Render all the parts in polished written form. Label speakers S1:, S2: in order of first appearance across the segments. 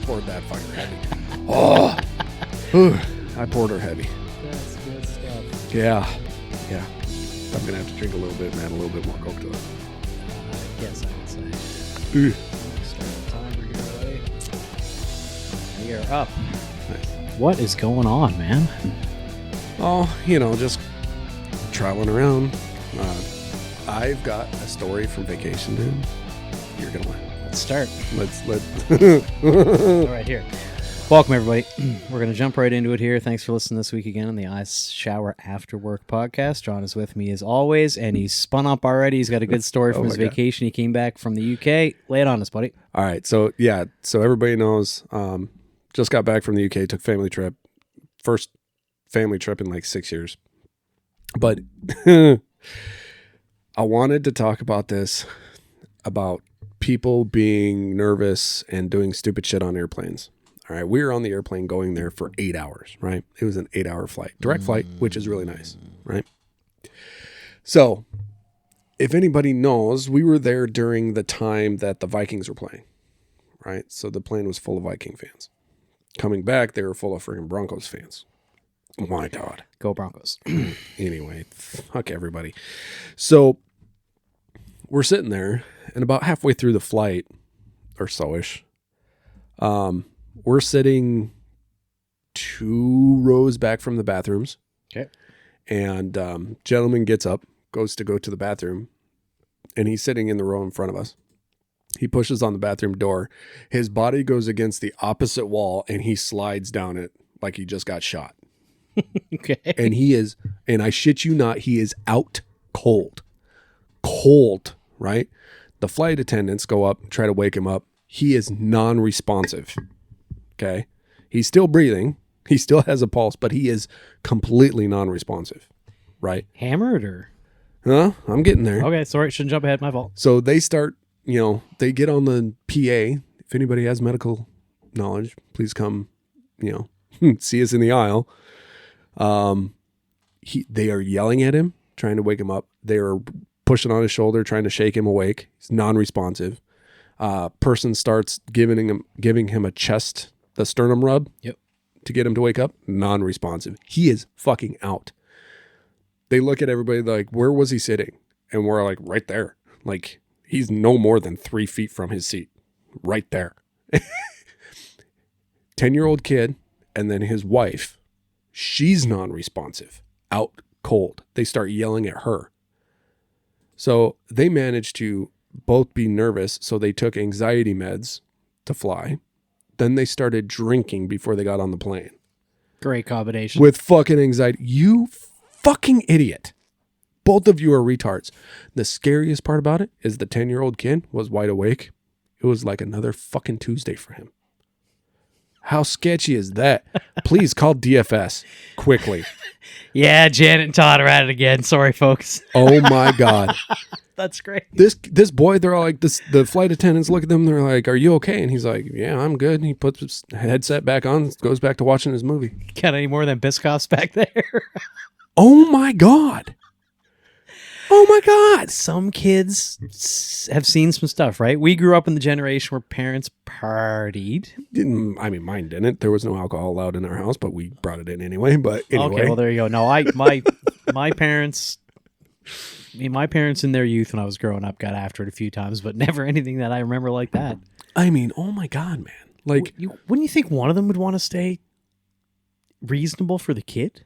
S1: poured that fucker heavy. Oh, Ooh, I poured her heavy.
S2: That's good stuff.
S1: Yeah. I'm going to have to drink a little bit and add a little bit more Coke to it.
S2: Yes, I would say.
S1: Ooh.
S2: Start the timer here, buddy. We are up.
S1: Nice.
S2: What is going on, man?
S1: Oh, just traveling around. I've got a story from vacation, dude. You're going to laugh.
S2: Let's start.
S1: Let's.
S2: All right, here. Welcome, everybody. We're going to jump right into it here. Thanks for listening this week again on the Ice Shower After Work podcast. John is with me as always, and he's spun up already. He's got a good story from his vacation. He came back from the UK. Lay it on us, buddy.
S1: All right. So everybody knows, just got back from the UK, took family trip. First family trip in like 6 years. But I wanted to talk about this, about people being nervous and doing stupid shit on airplanes. All right, we were on the airplane going there for 8 hours, right? It was an 8-hour flight, direct flight, which is really nice, right? So if anybody knows, we were there during the time that the Vikings were playing, right? So the plane was full of Viking fans. Coming back, they were full of freaking Broncos fans. Oh my God.
S2: Go Broncos.
S1: Anyway, fuck everybody. So we're sitting there, and about halfway through the flight, or so-ish, we're sitting 2 rows back from the bathrooms.
S2: Okay.
S1: And gentleman gets up, goes to go to the bathroom, and he's sitting in the row in front of us. He pushes on the bathroom door. His body goes against the opposite wall, and he slides down it like he just got shot.
S2: Okay.
S1: And he is, and I shit you not, he is out cold. Cold, right? The flight attendants go up, try to wake him up. He is non-responsive. Okay. He's still breathing. He still has a pulse, but he is completely non-responsive. Right.
S2: Hammered or?
S1: Huh? I'm getting there.
S2: Okay. Sorry. Shouldn't jump ahead. My fault.
S1: So they start, they get on the PA. If anybody has medical knowledge, please come, see us in the aisle. They are yelling at him, trying to wake him up. They are pushing on his shoulder, trying to shake him awake. He's non-responsive. Person starts giving him a chest, the sternum rub.
S2: Yep.
S1: To get him to wake up. Non-responsive. He is fucking out. They look at everybody like, where was he sitting? And we're like, right there. Like, he's no more than 3 feet from his seat. Right there. 10-year-old kid, and then his wife. She's non-responsive. Out cold. They start yelling at her. So they managed to both be nervous, so they took anxiety meds to fly. Then they started drinking before they got on the plane.
S2: Great combination.
S1: With fucking anxiety. You fucking idiot. Both of you are retards. The scariest part about it is the 10-year-old kid was wide awake. It was like another fucking Tuesday for him. How sketchy is that? Please call DFS quickly.
S2: Yeah, Janet and Todd are at it again. Sorry, folks.
S1: Oh my God.
S2: That's great.
S1: This boy, they're all like, the flight attendants look at them, they're like, are you okay? And he's like, yeah, I'm good. And he puts his headset back on, goes back to watching his movie.
S2: Got any more than Biscoffs back there?
S1: Oh my God. Oh my God.
S2: Some kids have seen some stuff, right? We grew up in the generation where parents partied.
S1: Mine didn't. There was no alcohol allowed in our house, but we brought it in anyway. But anyway.
S2: Okay, well, there you go. No, my parents... my parents in their youth when I was growing up got after it a few times, but never anything that I remember like that.
S1: Oh my God, man. Like,
S2: wouldn't you think one of them would want to stay reasonable for the kid?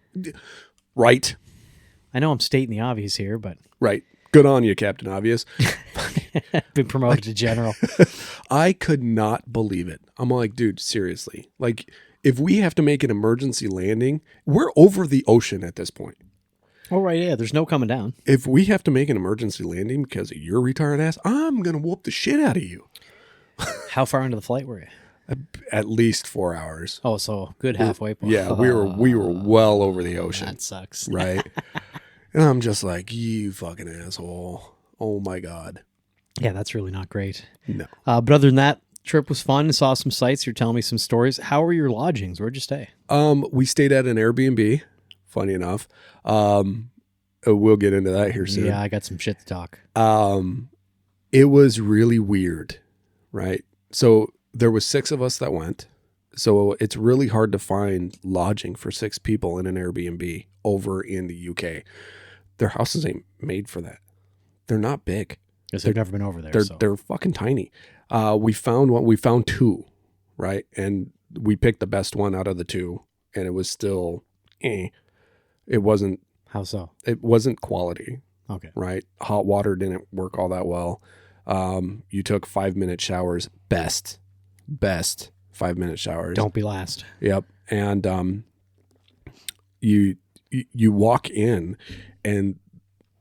S1: Right.
S2: I know I'm stating the obvious here, but...
S1: Right. Good on you, Captain Obvious.
S2: Been promoted to general.
S1: I could not believe it. I'm like, dude, seriously. Like, if we have to make an emergency landing, we're over the ocean at this point.
S2: Oh, right, yeah. There's no coming down.
S1: If we have to make an emergency landing because of your retarded ass, I'm going to whoop the shit out of you.
S2: How far into the flight were you?
S1: At least 4 hours.
S2: Oh, so good halfway point.
S1: Yeah, we were well over the ocean.
S2: That sucks.
S1: Right? And I'm just like, you fucking asshole. Oh my God.
S2: Yeah, that's really not great.
S1: No.
S2: But other than that, trip was fun. Saw some sights. You're telling me some stories. How were your lodgings? Where'd you stay?
S1: We stayed at an Airbnb. Funny enough. We'll get into that here soon.
S2: Yeah, I got some shit to talk.
S1: It was really weird, right? So there was 6 of us that went. So it's really hard to find lodging for 6 people in an Airbnb over in the UK. Their houses ain't made for that. They're not big.
S2: Because they've never been over there.
S1: They're fucking tiny. We found 2, right? And we picked the best one out of the 2, and it was still, It wasn't.
S2: How so?
S1: It wasn't quality.
S2: Okay.
S1: Right. Hot water didn't work all that well. You took 5-minute showers. Best 5-minute showers.
S2: Don't be last.
S1: Yep. And you walk in, and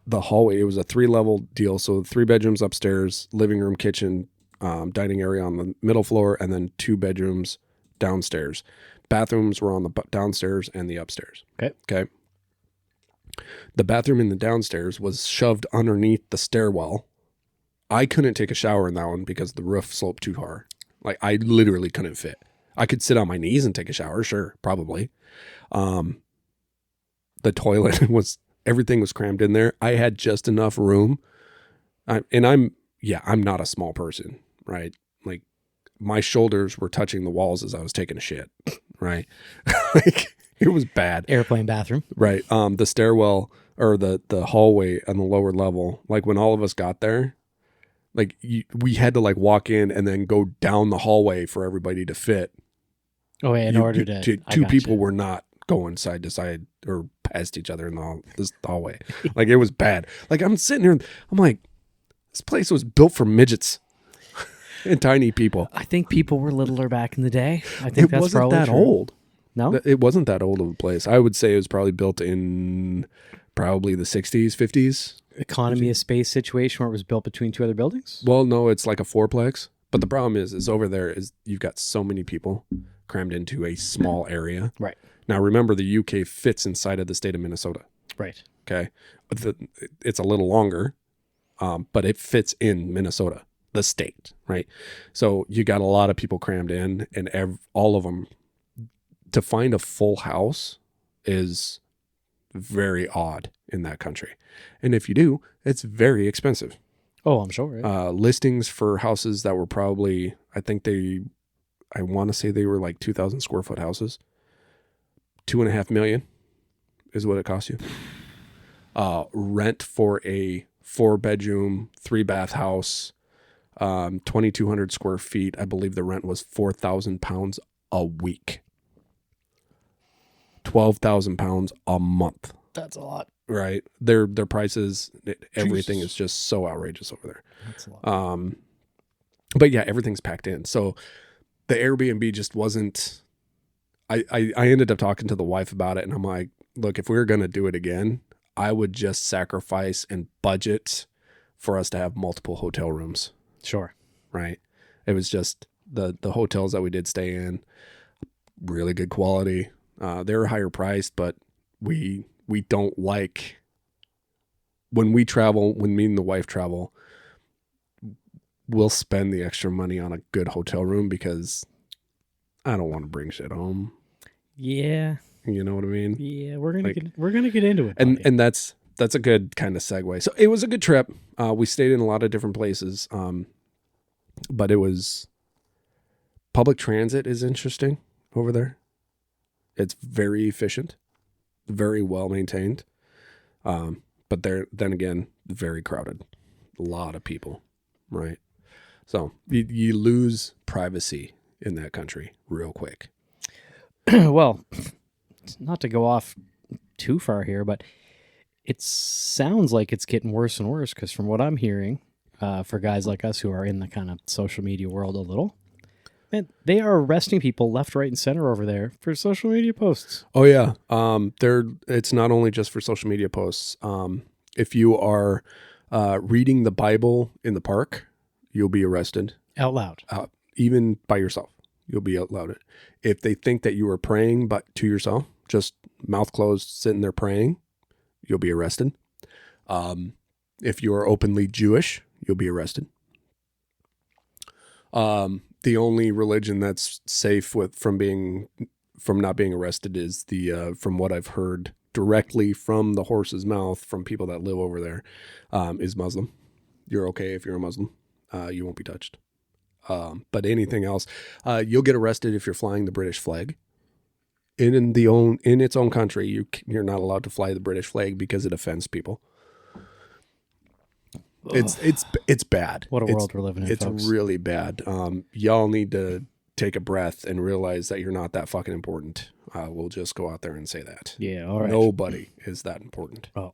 S1: the hallway, it was a 3-level deal. So 3 bedrooms upstairs, living room, kitchen, dining area on the middle floor, and then 2 bedrooms downstairs. Bathrooms were on the downstairs and the upstairs. Okay. The bathroom in the downstairs was shoved underneath the stairwell. I couldn't take a shower in that one because the roof sloped too far. Like, I literally couldn't fit. I could sit on my knees and take a shower. Sure. Probably. The toilet everything was crammed in there. I had just enough room. I'm not a small person, right? Like, my shoulders were touching the walls as I was taking a shit, right? Like, it was bad.
S2: Airplane bathroom.
S1: Right. The stairwell or the hallway on the lower level, like when all of us got there, like we had to like walk in and then go down the hallway for everybody to fit.
S2: Oh, yeah, in order to
S1: 2 people were not going side to side or past each other in the hallway. Like, it was bad. Like, I'm sitting here, I'm like, this place was built for midgets and tiny people.
S2: I think people were littler back in the day. I think
S1: It wasn't that old.
S2: No?
S1: It wasn't that old of a place. I would say it was probably built in probably the 60s, 50s.
S2: Economy of space situation where it was built between 2 other buildings?
S1: Well, no, it's like a 4-plex. But the problem is over there is you've got so many people crammed into a small area.
S2: Right.
S1: Now, remember, the UK fits inside of the state of Minnesota.
S2: Right.
S1: Okay. It's a little longer, but it fits in Minnesota, the state, right? So you got a lot of people crammed in, and all of them. To find a full house is very odd in that country. And if you do, it's very expensive.
S2: Oh, I'm sure. Right?
S1: Listings for houses that were probably, I want to say they were like 2,000 square foot houses. $2.5 million is what it costs you. Rent for a 4-bedroom, 3-bath house, 2,200 square feet. I believe the rent was £4,000 a week. £12,000 a month.
S2: That's a lot.
S1: Right. Their prices, everything is just so outrageous over there.
S2: That's a lot.
S1: But yeah, everything's packed in. So the Airbnb just wasn't, I ended up talking to the wife about it, and I'm like, look, if we were going to do it again, I would just sacrifice and budget for us to have multiple hotel rooms.
S2: Sure.
S1: Right. It was just the hotels that we did stay in, really good quality. They were higher priced, but we don't like, when we travel, when me and the wife travel, we'll spend the extra money on a good hotel room because I don't want to bring shit home.
S2: Yeah.
S1: You know what I mean?
S2: Yeah, we're gonna get into it.
S1: And that's a good kind of segue. So it was a good trip. We stayed in a lot of different places. But it was, public transit is interesting over there. It's very efficient, very well maintained. But then again, very crowded. A lot of people, right? So you lose privacy in that country real quick.
S2: Well, not to go off too far here, but it sounds like it's getting worse and worse because from what I'm hearing, for guys like us who are in the kind of social media world a little, man, they are arresting people left, right, and center over there for social media posts.
S1: Oh yeah. It's not only just for social media posts. If you are reading the Bible in the park, you'll be arrested.
S2: Out loud.
S1: Even by yourself, you'll be out loud. If they think that you are praying but to yourself, just mouth closed, sitting there praying, you'll be arrested. If you are openly Jewish, you'll be arrested. The only religion that's safe from not being arrested is from what I've heard directly from the horse's mouth from people that live over there, is Muslim. You're okay if you're a Muslim. You won't be touched. But anything else, you'll get arrested if you're flying the British flag. In its own country, you're not allowed to fly the British flag because it offends people. It's bad.
S2: What a world we're living in,
S1: It's
S2: folks.
S1: really bad. Y'all need to take a breath and realize that you're not that fucking important. We'll just go out there and say that.
S2: Yeah, all right.
S1: Nobody is that important.
S2: Oh,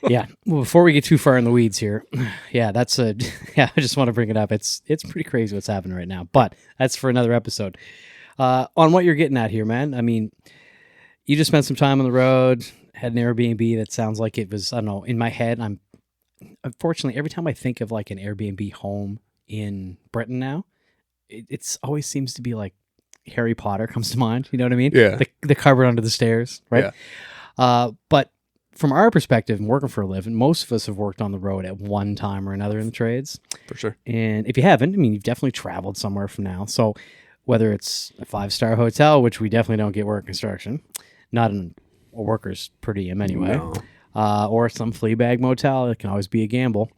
S2: yeah. Well, before we get too far in the weeds here, yeah, I just want to bring it up. It's pretty crazy what's happening right now, but that's for another episode. On what you're getting at here, man. I mean, you just spent some time on the road, had an Airbnb that sounds like it was, I don't know, in my head, unfortunately, every time I think of like an Airbnb home in Britain now, it's always seems to be like Harry Potter comes to mind. You know what I mean?
S1: Yeah.
S2: The cupboard under the stairs, right?
S1: Yeah.
S2: But from our perspective and working for a living, most of us have worked on the road at one time or another in the trades.
S1: For sure.
S2: And if you haven't, I mean, you've definitely traveled somewhere from now. So whether it's a 5-star hotel, which we definitely don't get work construction, not in a worker's per diem anyway, or some flea bag motel, it can always be a gamble.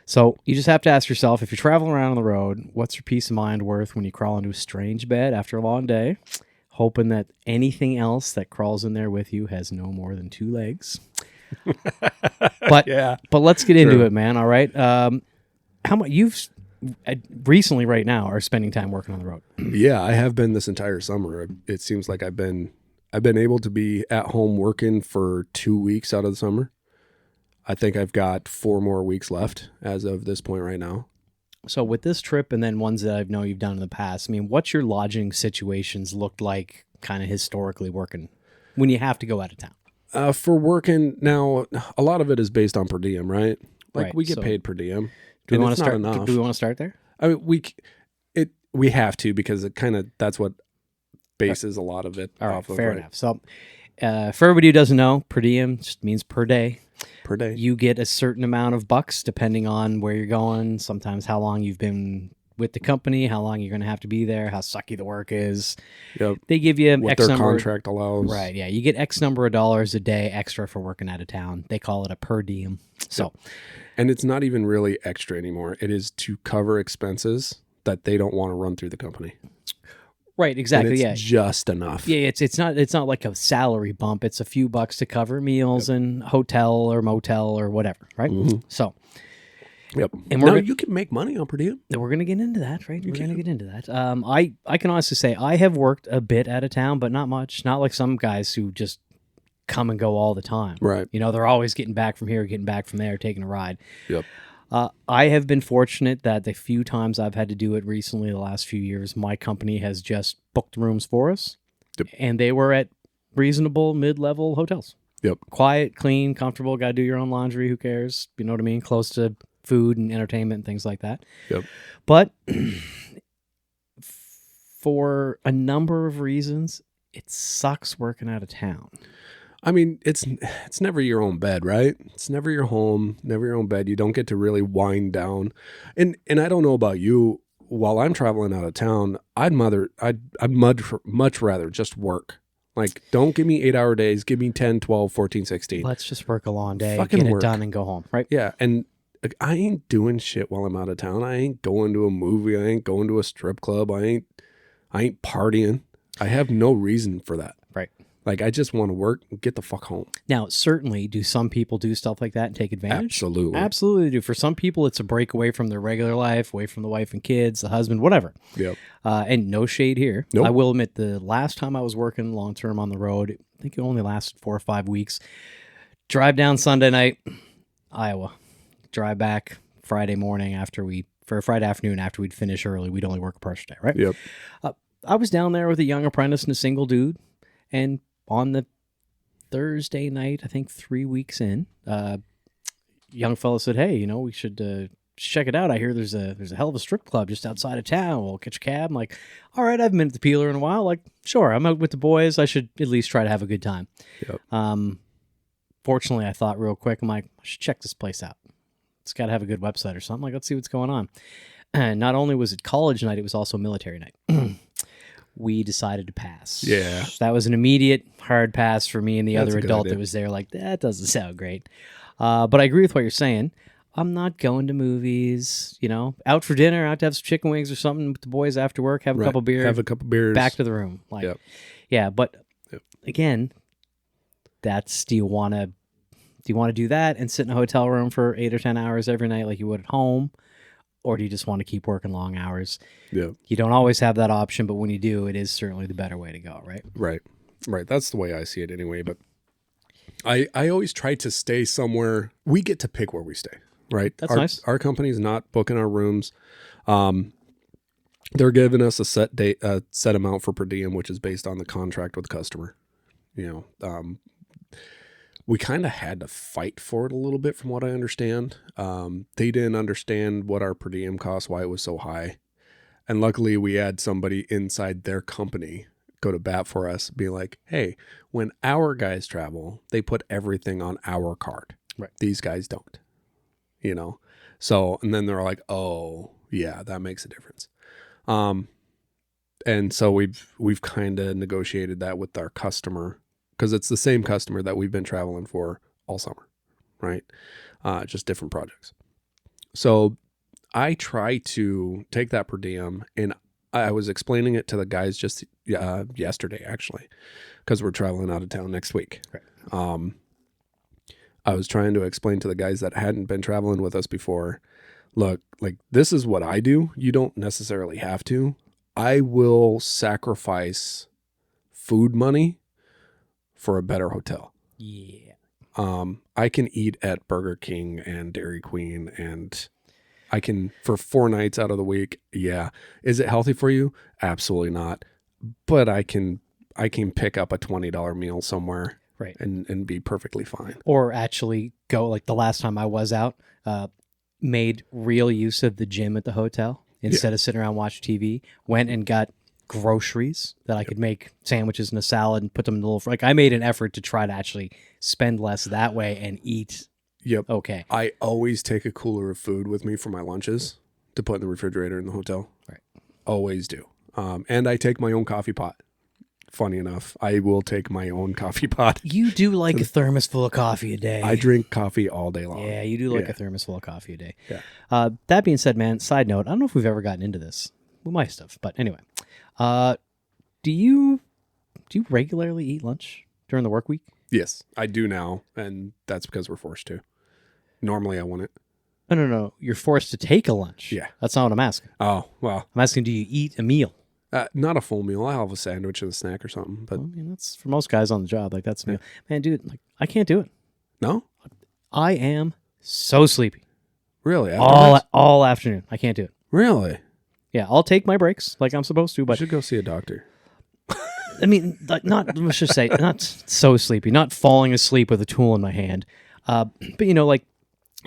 S2: So you just have to ask yourself, if you're traveling around on the road, what's your peace of mind worth when you crawl into a strange bed after a long day, hoping that anything else that crawls in there with you has no more than 2 legs? But let's get into it, man. All right. How much you've recently right now are spending time working on the road?
S1: Yeah, I have been this entire summer. It seems like I've been able to be at home working for 2 weeks out of the summer. I think I've got 4 more weeks left as of this point right now.
S2: So with this trip and then ones that I know you've done in the past, I mean, what's your lodging situations looked like kind of historically working when you have to go out of town?
S1: For working now, a lot of it is based on per diem, right? Like
S2: Right,
S1: we get
S2: so
S1: paid per diem.
S2: Do we
S1: and
S2: want
S1: it's
S2: to
S1: not
S2: start?
S1: enough.
S2: Do we want to start there?
S1: I mean, we have to because it kind of that's what bases a lot of it
S2: All right,
S1: off of.
S2: fair
S1: right?
S2: enough. So for everybody who doesn't know, per diem just means per day.
S1: Per day.
S2: You get a certain amount of bucks depending on where you're going, sometimes how long you've been with the company, how long you're going to have to be there, how sucky the work is.
S1: Yep.
S2: They give you
S1: What
S2: X
S1: their
S2: number.
S1: contract allows.
S2: Right, yeah. You get X number of dollars a day extra for working out of town. They call it a per diem. So,
S1: And it's not even really extra anymore. It is to cover expenses that they don't want to run through the company.
S2: right, exactly,
S1: And
S2: yeah.
S1: it's just enough.
S2: Yeah, it's not like a salary bump. It's a few bucks to cover meals and hotel or motel or whatever, right? So,
S1: Yep.
S2: And
S1: Now
S2: we're
S1: you can make money on per diem.
S2: we're going to get into that, right? We're going to get into that. I can honestly say I have worked a bit out of town, but not much. Not like some guys who just come and go all the time.
S1: Right.
S2: You know, they're always getting back from here, getting back from there, taking a ride.
S1: Yep.
S2: I have been fortunate that the few times I've had to do it recently, the last few years, my company has just booked rooms for us.
S1: Yep.
S2: And they were at reasonable mid-level hotels.
S1: Yep.
S2: Quiet, clean, comfortable, got to do your own laundry, who cares? You know what I mean? Close to food and entertainment and things like that.
S1: Yep.
S2: But for a number of reasons, it sucks working out of town.
S1: I mean, it's never your own bed, right? It's never your home, never your own bed. You don't get to really wind down. And I don't know about you. While I'm traveling out of town, I'd much rather just work. Like, don't give me 8-hour days. Give me 10, 12, 14, 16.
S2: Let's just work a long day,
S1: Fucking
S2: get it
S1: work.
S2: done, and go home, right?
S1: Yeah, and like, I ain't doing shit while I'm out of town. I ain't going to a movie. I ain't going to a strip club. I ain't partying. I have no reason for that.
S2: Right.
S1: Like, I just want to work and get the fuck home.
S2: Now, certainly, do some people do stuff like that and take advantage?
S1: Absolutely.
S2: Absolutely do. For some people, it's a break away from their regular life, away from the wife and kids, the husband, whatever.
S1: Yep.
S2: And no shade here.
S1: Nope.
S2: I will admit, the last time I was working long-term on the road, I think it only lasted 4 or 5 weeks. Drive down Sunday night, Iowa. Drive back Friday morning Friday afternoon after we'd finish early. We'd only work a partial day, right?
S1: Yep.
S2: I was down there with a young apprentice and a single dude, and on the Thursday night, I think 3 weeks in, young fella said, "Hey, you know, we should check it out. I hear there's a hell of a strip club just outside of town. We'll catch a cab." I'm like, "All right, I haven't been at the Peeler in a while. Like, sure, I'm out with the boys. I should at least try to have a good time."
S1: Yep.
S2: Fortunately, I thought real quick, I'm like, I should check this place out. It's got to have a good website or something. Like, let's see what's going on. And not only was it college night, it was also military night. We decided to pass.
S1: Yeah.
S2: That was an immediate hard pass for me and the
S1: That's
S2: other
S1: a good
S2: adult
S1: idea.
S2: that was there. Like, that doesn't sound great. But I agree with what you're saying. I'm not going to movies, out for dinner, out to have some chicken wings or something with the boys after work, have a couple beers.
S1: Have a couple beers.
S2: Back to the room. Like,
S1: Yep.
S2: Yeah, but again, do you want to do that and sit in a hotel room for 8 or 10 hours every night like you would at home? Or do you just want to keep working long hours?
S1: Yeah.
S2: You don't always have that option, but when you do, it is certainly the better way to go, right?
S1: Right. That's the way I see it anyway. But I always try to stay somewhere. We get to pick where we stay, right?
S2: That's nice.
S1: Our company's not booking our rooms. They're giving us a set amount for per diem, which is based on the contract with the customer. We kind of had to fight for it a little bit from what I understand. They didn't understand what our per diem cost, why it was so high. And luckily we had somebody inside their company go to bat for us, be like, hey, when our guys travel, they put everything on our card.
S2: Right.
S1: These guys don't, So, and then they're like, oh yeah, that makes a difference. And so we've kind of negotiated that with our customer, because it's the same customer that we've been traveling for all summer, right? Just different projects. So I try to take that per diem, and I was explaining it to the guys just yesterday, actually, because we're traveling out of town next week.
S2: Right.
S1: I was trying to explain to the guys that hadn't been traveling with us before, look, like, this is what I do. You don't necessarily have to. I will sacrifice food money for a better hotel.
S2: Yeah.
S1: I can eat at Burger King and Dairy Queen, and I can, for 4 nights out of the week. Yeah. Is it healthy for you? Absolutely not. But I can pick up a $20 meal somewhere,
S2: right,
S1: and be perfectly fine.
S2: Or actually go, like the last time I was out, made real use of the gym at the hotel instead of sitting around watching TV. Went and got groceries that I could make sandwiches and a salad and put them in the little, like, I made an effort to try to actually spend less that way and eat.
S1: Yep.
S2: Okay.
S1: I always take a cooler of food with me for my lunches to put in the refrigerator in the hotel.
S2: Right.
S1: Always do. And I take my own coffee pot. Funny enough, I will take my own coffee pot.
S2: You do like a thermos full of coffee a day.
S1: I drink coffee all day long.
S2: Yeah, you do like a thermos full of coffee a day.
S1: Yeah.
S2: That being said, man, side note, I don't know if we've ever gotten into this. We might have, but anyway. Do you regularly eat lunch during the work week?
S1: Yes, I do now, and that's because we're forced to. Normally, I wouldn't.
S2: No. You're forced to take a lunch.
S1: Yeah.
S2: That's not what I'm asking.
S1: Oh, well.
S2: I'm asking, do you eat a meal?
S1: Not a full meal. I'll have a sandwich and a snack or something. But
S2: I mean, that's for most guys on the job. Like, that's a meal. Man, dude, like, I can't do it.
S1: No?
S2: I am so sleepy.
S1: Really?
S2: All afternoon. I can't do it.
S1: Really?
S2: Yeah, I'll take my breaks like I'm supposed to, but
S1: you should go see a doctor.
S2: I mean, not, let's just say, not so sleepy, not falling asleep with a tool in my hand. But, like,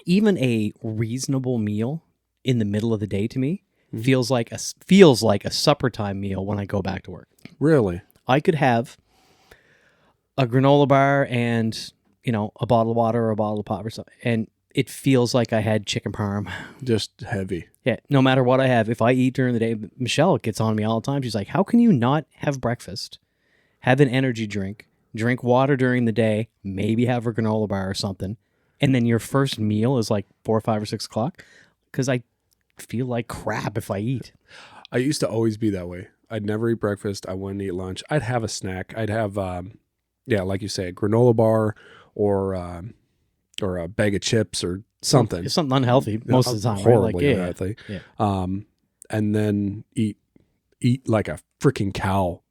S2: even a reasonable meal in the middle of the day to me feels like a supper time meal when I go back to work.
S1: Really?
S2: I could have a granola bar and, a bottle of water or a bottle of pop or something, and it feels like I had chicken parm.
S1: Just heavy.
S2: Yeah, no matter what I have. If I eat during the day, Michelle gets on me all the time. She's like, how can you not have breakfast, have an energy drink water during the day, maybe have a granola bar or something, and then your first meal is like 4 or 5 or 6 o'clock? Because I feel like crap if I eat.
S1: I used to always be that way. I'd never eat breakfast. I wouldn't eat lunch. I'd have a snack. I'd have, like you say, a granola bar or a bag of chips or something.
S2: It's something unhealthy most of the time.
S1: Horribly
S2: right?
S1: unhealthy.
S2: Yeah.
S1: And then eat like a freaking cow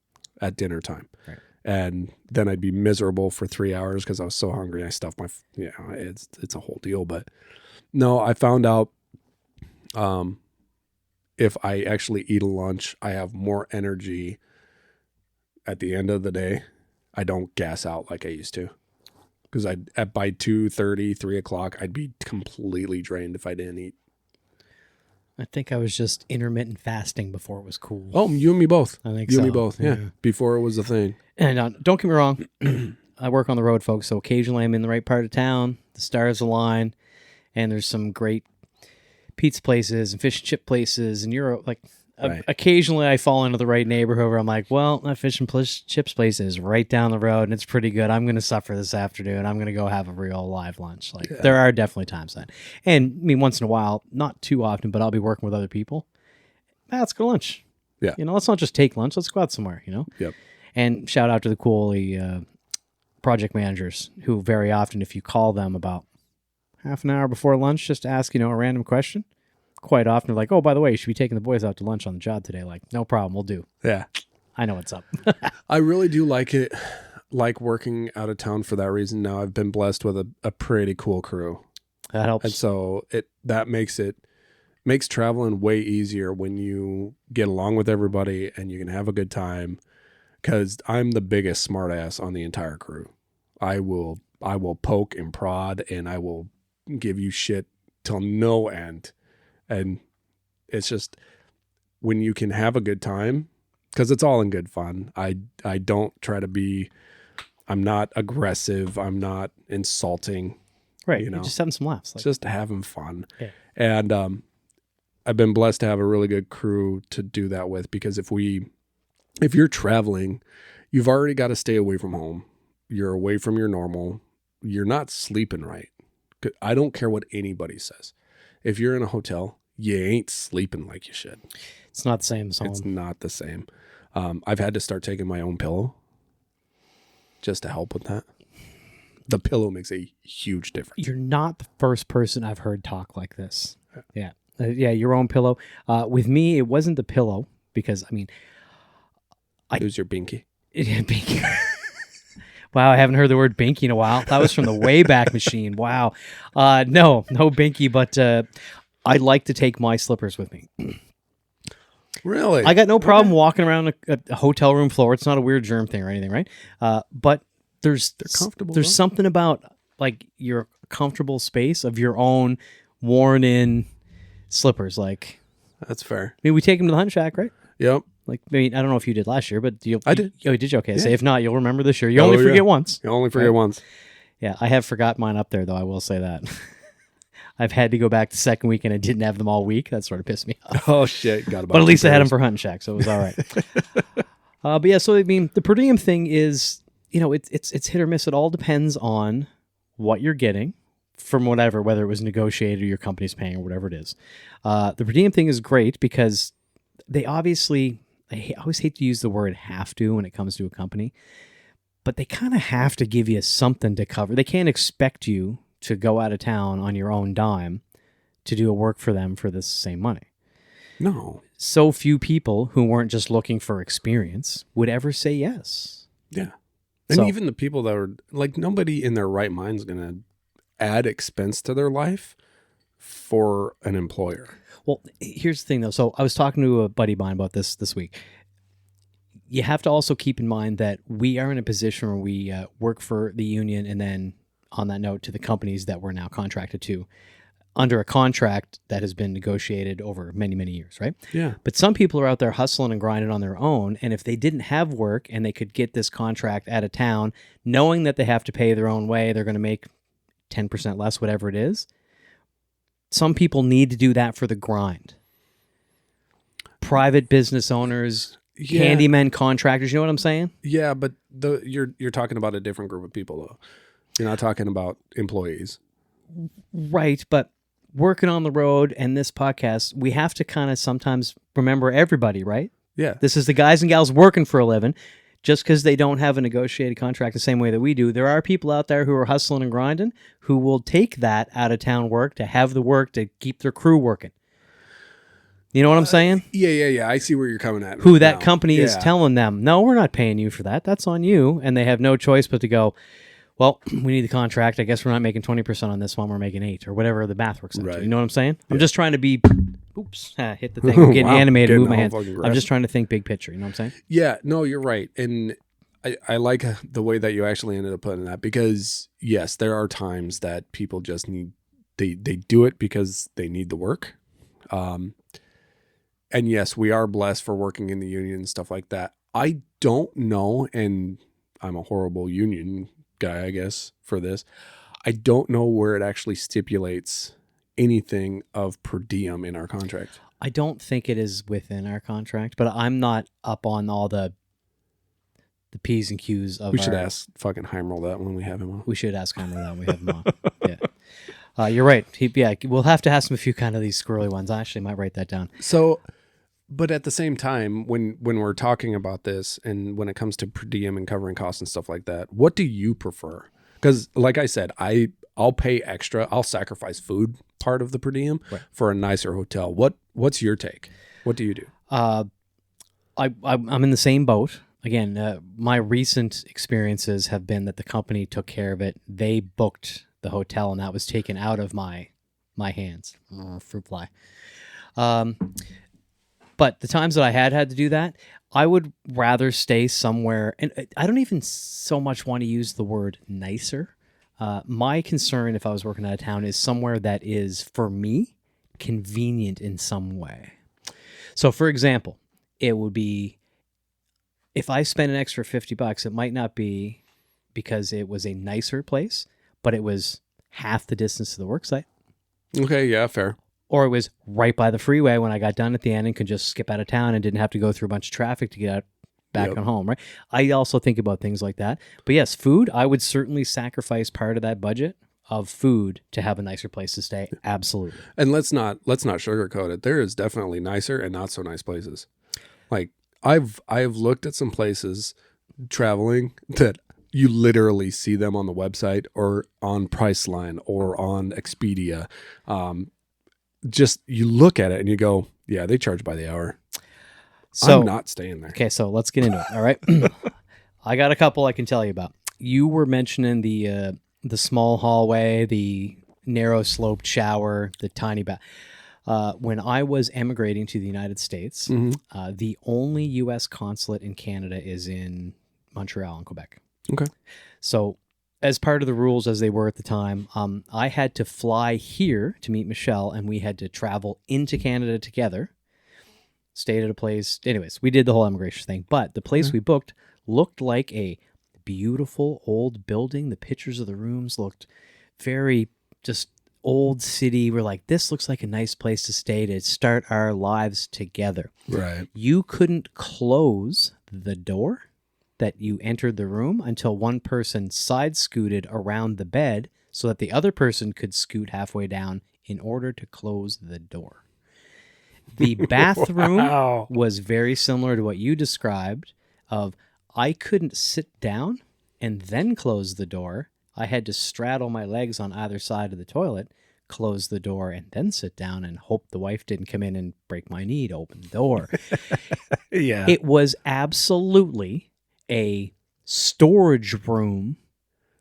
S1: at dinner time.
S2: Right.
S1: And then I'd be miserable for 3 hours because I was so hungry. I stuffed my, it's a whole deal. But no, I found out if I actually eat a lunch, I have more energy at the end of the day. I don't gas out like I used to. Because by 2:30, 3 o'clock, I'd be completely drained if I didn't eat.
S2: I think I was just intermittent fasting before it was cool.
S1: Oh, you and me both.
S2: I think
S1: you
S2: so.
S1: and me both. Yeah. Before it was a thing.
S2: And don't get me wrong, I work on the road, folks. So occasionally I'm in the right part of town. The stars align, and there's some great pizza places and fish and chip places. And you're like,
S1: Right.
S2: Occasionally I fall into the right neighborhood where I'm like, well, that fish and chips place is right down the road and it's pretty good. I'm going to suffer this afternoon. I'm going to go have a real live lunch. Like there are definitely times that, and I mean, once in a while, not too often, but I'll be working with other people. Let's go to lunch.
S1: Yeah.
S2: Let's not just take lunch. Let's go out somewhere,
S1: Yep.
S2: And shout out to the cool project managers who very often, if you call them about half an hour before lunch, just ask, a random question. Quite often they're like, oh, by the way, you should be taking the boys out to lunch on the job today. Like, no problem, we'll do.
S1: Yeah.
S2: I know what's up.
S1: I really do like it, like working out of town for that reason. Now I've been blessed with a pretty cool crew.
S2: That helps.
S1: And so that makes traveling way easier when you get along with everybody and you can have a good time. Because I'm the biggest smartass on the entire crew. I will poke and prod and I will give you shit till no end. And it's just when you can have a good time, because it's all in good fun. I don't try to be, I'm not aggressive. I'm not insulting.
S2: Right. You're just having some laughs.
S1: It's just having fun.
S2: Yeah.
S1: And I've been blessed to have a really good crew to do that with, because if you're traveling, you've already got to stay away from home. You're away from your normal. You're not sleeping right. I don't care what anybody says. If you're in a hotel, you ain't sleeping like you should.
S2: It's not the same as home.
S1: It's not the same. I've had to start taking my own pillow just to help with that. The pillow makes a huge difference.
S2: You're not the first person I've heard talk like this. Yeah. Your own pillow. With me, it wasn't the pillow because,
S1: It was your binky.
S2: Binky. Wow, I haven't heard the word binky in a while. That was from the Wayback Machine. Wow. No binky, but I like to take my slippers with me.
S1: Really?
S2: I got no problem walking around a hotel room floor. It's not a weird germ thing or anything, right? But they're comfortable. There's something about like your comfortable space of your own worn-in slippers. Like
S1: that's fair.
S2: We take them to the Hunt Shack, right?
S1: Yep.
S2: Like, I don't know if you did last year, but
S1: I did.
S2: Oh, did you? Okay.
S1: Yeah.
S2: So if not, you'll remember this year. You only forget once.
S1: You only forget once.
S2: Yeah, I have forgot mine up there, though. I will say that. I've had to go back the second week, and I didn't have them all week. That sort of pissed me off.
S1: Oh, shit.
S2: But at least I had them for Hunt Shack, so it was all right. But yeah, so the per diem thing is, it's hit or miss. It all depends on what you're getting from whether it was negotiated or your company's paying or whatever it is. The per diem thing is great because they obviously... I always hate to use the word have to when it comes to a company, but they kind of have to give you something to cover. They can't expect you to go out of town on your own dime to do a work for them for the same money.
S1: No.
S2: So few people who weren't just looking for experience would ever say yes.
S1: Yeah. And even the people that were like, nobody in their right mind is going to add expense to their life for an employer.
S2: Well, here's the thing, though. So I was talking to a buddy of mine about this week. You have to also keep in mind that we are in a position where we work for the union and then, on that note, to the companies that we're now contracted to under a contract that has been negotiated over many, many years, right?
S1: Yeah.
S2: But some people are out there hustling and grinding on their own, and if they didn't have work and they could get this contract out of town, knowing that they have to pay their own way, they're going to make 10% less, whatever it is. Some people need to do that for the grind. Private business owners, handymen, contractors, you know what I'm saying?
S1: Yeah, but you're talking about a different group of people, though. You're not talking about employees.
S2: Right, but working on the road and this podcast, we have to kind of sometimes remember everybody, right?
S1: Yeah.
S2: This is the guys and gals working for a living. Just because they don't have a negotiated contract the same way that we do, there are people out there who are hustling and grinding who will take that out-of-town work to have the work to keep their crew working. You know what I'm saying?
S1: Yeah. I see where you're coming at.
S2: Who that company is telling them, no, we're not paying you for that. That's on you. And they have no choice but to go, well, we need the contract. I guess we're not making 20% on this one. We're making 8 or whatever the math works out to. You know what I'm saying? Yeah. I'm just trying to be... Oops, hit the thing. I'm getting animated, move my hands. I'm just trying to think big picture. You know what I'm saying? Yeah,
S1: no, you're right. And I like the way that you actually ended up putting that because, yes, there are times that people just need, they do it because they need the work. And yes, we are blessed for working in the union and stuff like that. I don't know, and I'm a horrible union guy, I guess, for this. I don't know where it actually stipulates anything of per diem in our contract.
S2: I don't think it is within our contract, but I'm not up on all the P's and Q's of
S1: We should ask fucking Heimerl that when we have him on.
S2: We should ask him that when we have him on. Yeah. You're right. We'll have to ask him a few kind of these squirrely ones. I actually might write that down.
S1: So, but at the same time, when we're talking about this and when it comes to per diem and covering costs and stuff like that, what do you prefer? Because like I said, I'll pay extra. I'll sacrifice food part of the per diem for a nicer hotel. What's your take? What do you do?
S2: I'm in the same boat. Again, my recent experiences have been that the company took care of it. They booked the hotel, and that was taken out of my hands. Fruit fly. But the times that I had to do that, I would rather stay somewhere, and I don't even so much want to use the word nicer. My concern if I was working out of town is somewhere that is, for me, convenient in some way. So, for example, it would be, if I spend an extra $50, it might not be because it was a nicer place, but it was half the distance to the work site.
S1: Okay, yeah, fair.
S2: Or it was right by the freeway when I got done at the end and could just skip out of town and didn't have to go through a bunch of traffic to get out back on home, right? I also think about things like that. But yes, food, I would certainly sacrifice part of that budget of food to have a nicer place to stay. Absolutely.
S1: And let's not sugarcoat it. There is definitely nicer and not so nice places. Like I've looked at some places traveling that you literally see them on the website or on Priceline or on Expedia. Just you look at it and you go, yeah, they charge by the hour. So I'm not staying there.
S2: Okay, so let's get into it. All right. I got a couple I can tell you about. You were mentioning the small hallway, the narrow sloped shower, the tiny bath. When I was emigrating to the United States, the only U.S. consulate in Canada is in Montreal and Quebec.
S1: Okay.
S2: So as part of the rules as they were at the time, I had to fly here to meet Michelle, and we had to travel into Canada together, stayed at a place. Anyways, we did the whole immigration thing, but the place we booked looked like a beautiful old building. The pictures of the rooms looked very just old city. We're like, this looks like a nice place to stay to start our lives together.
S1: Right.
S2: You couldn't close the door that you entered the room until one person side scooted around the bed so that the other person could scoot halfway down in order to close the door. The bathroom was very similar to what you described of I couldn't sit down and then close the door. I had to straddle my legs on either side of the toilet, close the door, and then sit down and hope the wife didn't come in and break my knee to open the door.
S1: Yeah.
S2: It was absolutely a storage room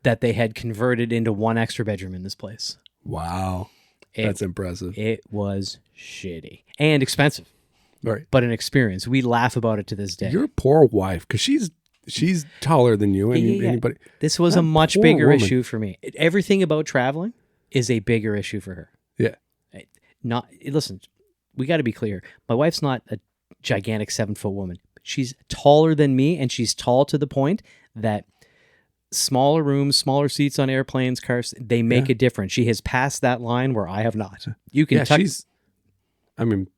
S2: that they had converted into one extra bedroom in this place.
S1: Wow. That's impressive.
S2: It was shitty and expensive.
S1: Right.
S2: But an experience. We laugh about it to this day.
S1: Your poor wife, because she's taller than you. Anybody.
S2: This was a much bigger issue for me. Everything about traveling is a bigger issue for her.
S1: Yeah.
S2: Listen, we got to be clear. My wife's not a gigantic 7-foot woman. She's taller than me, and she's tall to the point that smaller rooms, smaller seats on airplanes, cars, they make a difference. She has passed that line where I have not. You can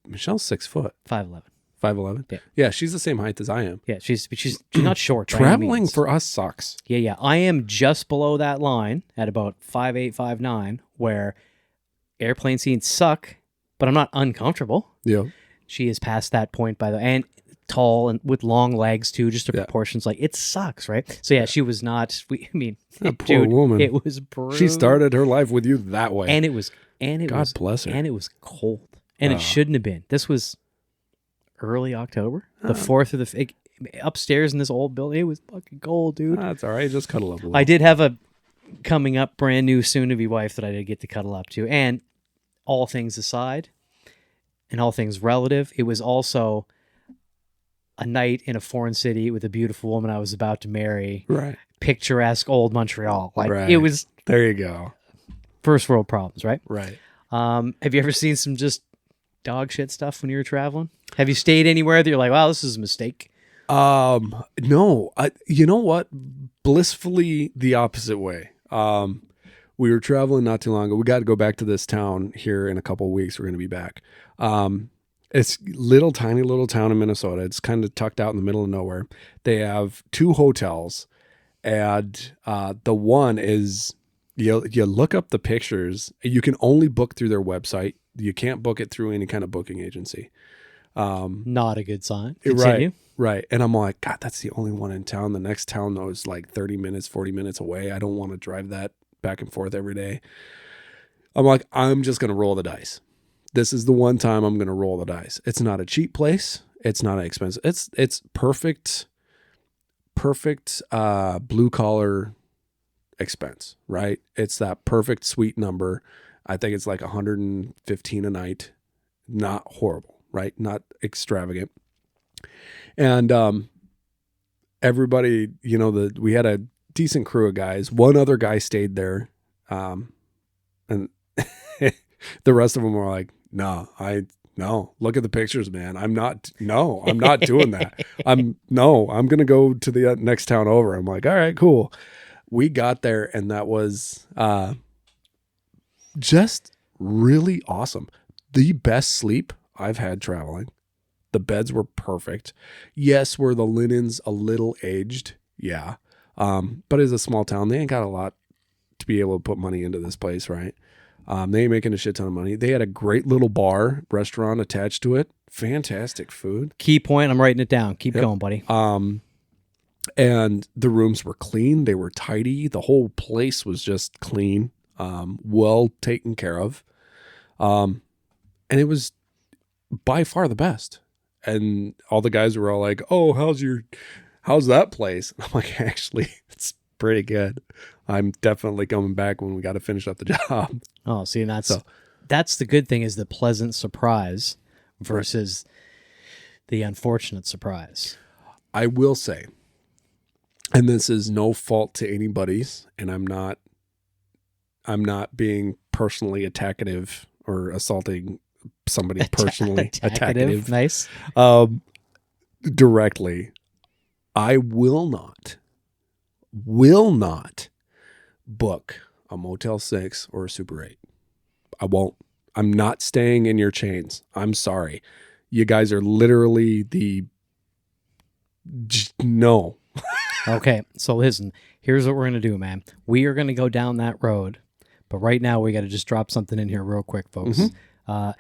S1: Michelle's 6 foot.
S2: 5'11".
S1: 5'11"?
S2: Yeah.
S1: Yeah, she's the same height as I am.
S2: Yeah, she's not short.
S1: Traveling for us sucks.
S2: Yeah. I am just below that line at about 5'8", 5'9", where airplane seats suck, but I'm not uncomfortable.
S1: Yeah.
S2: She is past that point and tall and with long legs too, just the proportions. Like, it sucks, right? So she was not.
S1: Poor woman.
S2: It was brutal.
S1: She started her life with you that way,
S2: and it was
S1: God bless her.
S2: And it was cold, and it shouldn't have been. This was early October, the 4th of the upstairs in this old building. It was fucking cold, dude.
S1: That's all right. Just cuddle up a little.
S2: I did have a coming up brand new soon to be wife that I did get to cuddle up to, and all things aside, and all things relative, it was also a night in a foreign city with a beautiful woman I was about to marry.
S1: Right.
S2: Picturesque old Montreal.
S1: It
S2: was.
S1: There you go.
S2: First world problems, right?
S1: Right.
S2: Have you ever seen some just dog shit stuff when you were traveling? Have you stayed anywhere that you're like, wow, this is a mistake?
S1: No. You know what? Blissfully the opposite way. We were traveling not too long ago. We got to go back to this town here in a couple of weeks. We're going to be back. It's tiny little town in Minnesota. It's kind of tucked out in the middle of nowhere. They have 2 hotels, and the one is, you look up the pictures. You can only book through their website. You can't book it through any kind of booking agency.
S2: Not a good sign. Continue.
S1: Right. And I'm like, God, that's the only one in town. The next town, though, is like 30 minutes, 40 minutes away. I don't want to drive that back and forth every day. I'm like, I'm just going to roll the dice. This is the one time I'm going to roll the dice. It's not a cheap place. It's not expensive. It's perfect blue collar expense, right? It's that perfect sweet number. I think it's like $115 a night. Not horrible, right? Not extravagant. And everybody, we had a decent crew of guys. One other guy stayed there, and the rest of them were like, no, look at the pictures, man. I'm not doing that. I'm going to go to the next town over. I'm like, all right, cool. We got there, and that was just really awesome. The best sleep I've had traveling. The beds were perfect. Yes, were the linens a little aged? Yeah. But it's a small town. They ain't got a lot to be able to put money into this place, right? They ain't making a shit ton of money. They had a great little restaurant attached to it. Fantastic food.
S2: Key point. I'm writing it down. Keep going, buddy.
S1: And the rooms were clean. They were tidy. The whole place was just clean, well taken care of. And it was by far the best. And all the guys were all like, oh, how's that place? I'm like, actually, it's pretty good. I'm definitely coming back when we got to finish up the job.
S2: Oh, see, and that's the good thing, is the pleasant surprise versus the unfortunate surprise.
S1: I will say, and this is no fault to anybody's, and I'm not being personally attackative or assaulting somebody personally. Attackative.
S2: Nice.
S1: Directly. I will not book a Motel 6 or a Super 8. I won't. I'm not staying in your chains. I'm sorry. You guys are literally no.
S2: Okay, so listen, here's what we're going to do, man. We are going to go down that road, but right now we got to just drop something in here real quick, folks. Mm-hmm.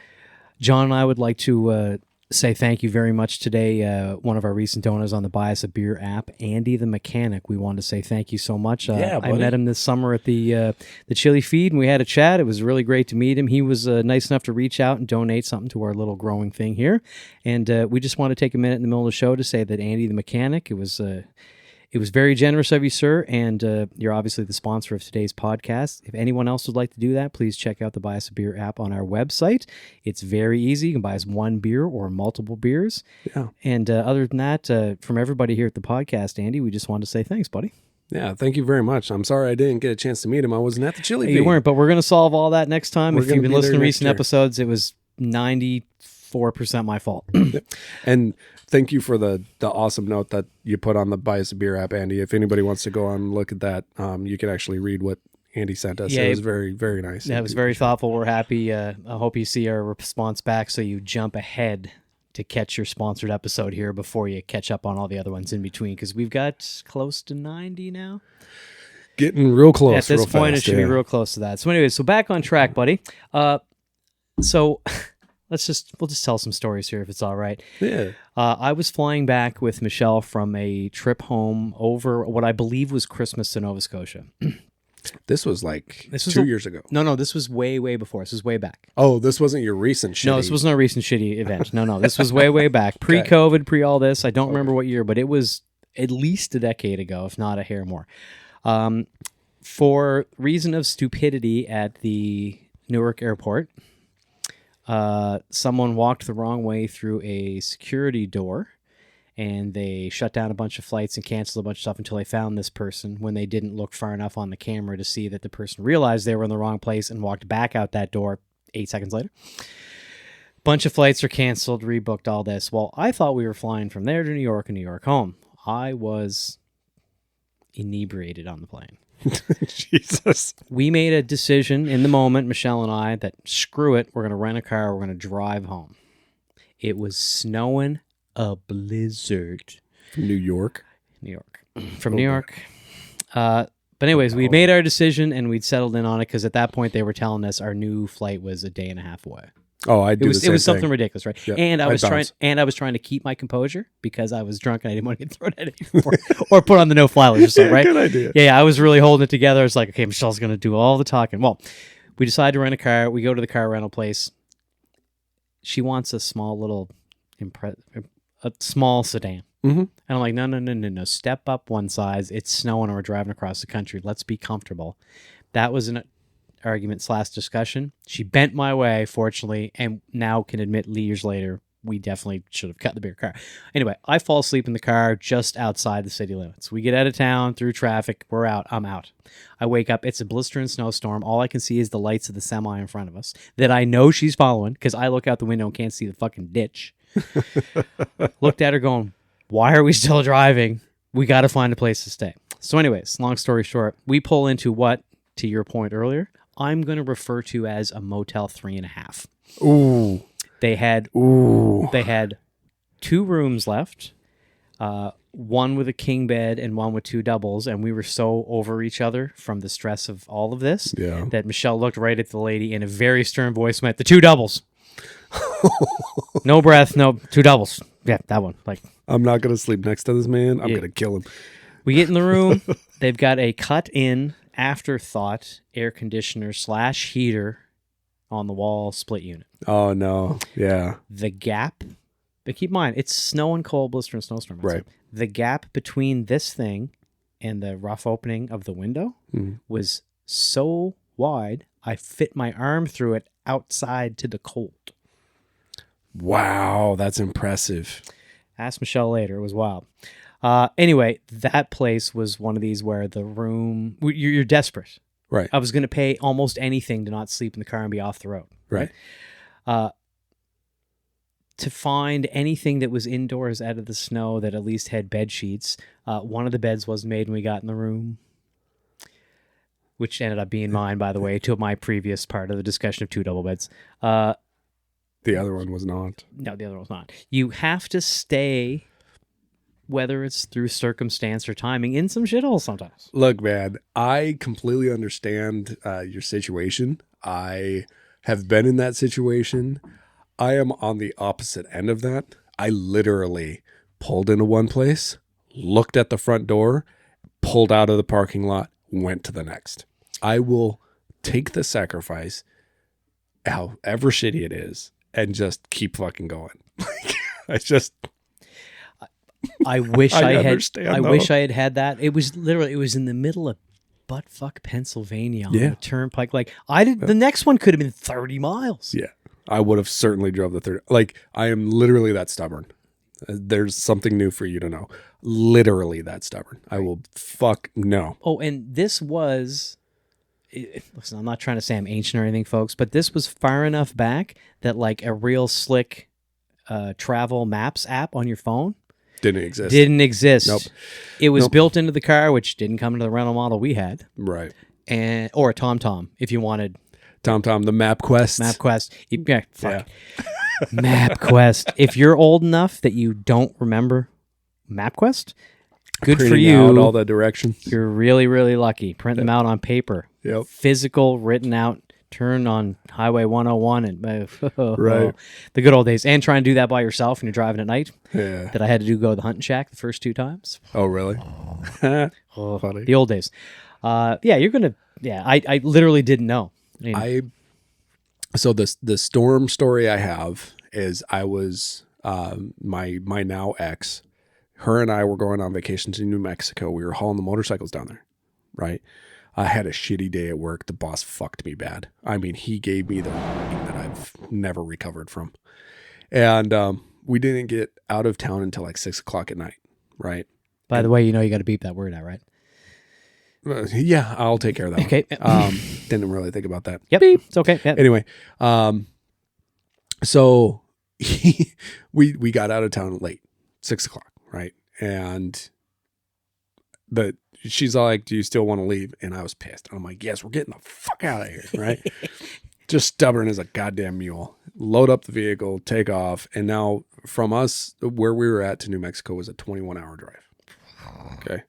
S2: John and I would like to say thank you very much today. One of our recent donors on the Buy Us a Beer app, Andy the Mechanic. We wanted to say thank you so much. I met him this summer at the Chili Feed, and we had a chat. It was really great to meet him. He was nice enough to reach out and donate something to our little growing thing here. And we just want to take a minute in the middle of the show to say that Andy the Mechanic, it was very generous of you, sir, and you're obviously the sponsor of today's podcast. If anyone else would like to do that, please check out the Buy Us a Beer app on our website. It's very easy. You can buy us one beer or multiple beers. Yeah. And other than that, from everybody here at the podcast, Andy, we just wanted to say thanks, buddy.
S1: Yeah, thank you very much. I'm sorry I didn't get a chance to meet him. I wasn't at the Chili Feed.
S2: You weren't, but we're going to solve all that next time. If you've been listening to recent episodes, it was 94% my fault.
S1: And thank you for the awesome note that you put on the Buy Us a Beer app, Andy. If anybody wants to go on and look at that, you can actually read what Andy sent us. Yeah, it was very, very nice.
S2: Yeah, it was very thoughtful. We're happy. I hope you see our response back so you jump ahead to catch your sponsored episode here before you catch up on all the other ones in between, because we've got close to 90 now.
S1: Getting real close.
S2: At this point, it should be real close to that. So anyway, back on track, buddy. So we'll just tell some stories here if it's all right. Yeah. I was flying back with Michelle from a trip home over what I believe was Christmas to Nova Scotia.
S1: This was 2 years ago.
S2: No, this was way, way before. This was way back.
S1: Oh, this wasn't your recent shitty...
S2: No, this wasn't a recent shitty event. No, this was way, way back. Pre-COVID, pre all this. I don't remember what year, but it was at least a decade ago, if not a hair more. For reason of stupidity at the Newark airport, someone walked the wrong way through a security door, and they shut down a bunch of flights and canceled a bunch of stuff until they found this person, when they didn't look far enough on the camera to see that the person realized they were in the wrong place and walked back out that door 8 seconds later. Bunch of flights are canceled, rebooked, all this. Well, I thought we were flying from there to New York and New York home. I was inebriated on the plane.
S1: Jesus.
S2: We made a decision in the moment, Michelle and I, that screw it, we're going to rent a car, we're going to drive home. It was snowing a blizzard.
S1: From New York.
S2: From New York. But anyways, we'd made our decision and we'd settled in on it because at that point they were telling us our new flight was a day and a half away.
S1: Oh, I do.
S2: It was something ridiculous, right?
S1: Yeah,
S2: and I was trying to keep my composure because I was drunk and I didn't want to get thrown at it or put on the no fly list or something, right?
S1: Good idea.
S2: Yeah, I was really holding it together. I was like, okay, Michelle's going to do all the talking. Well, we decided to rent a car. We go to the car rental place. She wants a small little, a small sedan.
S1: Mm-hmm.
S2: And I'm like, no. Step up one size. It's snowing and we're driving across the country. Let's be comfortable. That was an argument / discussion. She bent my way, fortunately, and now can admit years later, we definitely should have cut the bigger car. Anyway, I fall asleep in the car just outside the city limits. We get out of town through traffic. We're out. I'm out. I wake up. It's a blistering snowstorm. All I can see is the lights of the semi in front of us that I know she's following because I look out the window and can't see the fucking ditch. Looked at her going, why are we still driving? We got to find a place to stay. So anyways, long story short, we pull into what, to your point earlier, I'm going to refer to as a Motel 3.5.
S1: Ooh.
S2: They had 2 rooms left, one with a king bed and one with 2 doubles, and we were so over each other from the stress of all of this that Michelle looked right at the lady in a very stern voice, went, the 2 doubles. No breath, no 2 doubles. Yeah, that one. Like,
S1: I'm not going to sleep next to this man. I'm going to kill him.
S2: We get in the room. They've got a cut-in afterthought air conditioner / heater on the wall split unit.
S1: Oh, no. Yeah.
S2: The gap, but keep in mind, it's snow and cold, blister and snowstorm.
S1: Right.
S2: The gap between this thing and the rough opening of the window was so wide, I fit my arm through it outside to the cold.
S1: Wow, that's impressive.
S2: Ask Michelle later. It was wild. Anyway, that place was one of these where the room, you're desperate.
S1: Right.
S2: I was going to pay almost anything to not sleep in the car and be off the road.
S1: Right.
S2: To find anything that was indoors out of the snow that at least had bed sheets. One of the beds wasn't made when we got in the room, which ended up being mine, by the way, to my previous part of the discussion of 2 double beds.
S1: The other one was not.
S2: No, the other one was not. You have to stay, whether it's through circumstance or timing, in some shithole sometimes.
S1: Look, man, I completely understand your situation. I have been in that situation. I am on the opposite end of that. I literally pulled into one place, looked at the front door, pulled out of the parking lot, went to the next. I will take the sacrifice, however shitty it is, and just keep fucking going.
S2: I wish I had that. It was in the middle of buttfuck Pennsylvania on the turnpike. Like the next one could have been 30 miles.
S1: Yeah. I would have certainly drove the 30. Like, I am literally that stubborn. There's something new for you to know. Literally that stubborn. I will no.
S2: Oh, and this was, listen, I'm not trying to say I'm ancient or anything, folks, but this was far enough back that like a real slick travel maps app on your phone didn't exist.
S1: Nope.
S2: It was built into the car, which didn't come into the rental model we had.
S1: Right.
S2: Or a TomTom if you wanted.
S1: TomTom, the MapQuest.
S2: Yeah, fuck. Yeah. MapQuest. If you're old enough that you don't remember MapQuest, good for you.
S1: Out all the directions.
S2: You're really, really lucky. Print them out on paper.
S1: Yep.
S2: Physical, written out, turn on Highway 101 and
S1: right.
S2: The good old days. And try and do that by yourself when you're driving at night.
S1: Yeah.
S2: That I had to go to the hunting shack the first 2 times.
S1: Oh, really?
S2: Funny. The old days. You're going to... Yeah, I literally didn't know.
S1: So the storm story I have is I was my now ex, her and I were going on vacation to New Mexico. We were hauling the motorcycles down there, right? I had a shitty day at work. The boss fucked me bad. I mean, he gave me the that I've never recovered from. And we didn't get out of town until like 6:00 at night, right?
S2: By the way, you got to beep that word out, right?
S1: Yeah, I'll take care of that.
S2: Okay.
S1: Didn't really think about that.
S2: Yep. It's okay. Yep.
S1: Anyway, so we got out of town late, 6:00, right? And she's like, "Do you still want to leave?" And I was pissed. I'm like, "Yes, we're getting the fuck out of here," right? Just stubborn as a goddamn mule. load up the vehicle, take off. And now from us, where we were at to New Mexico was a 21-hour drive. Okay.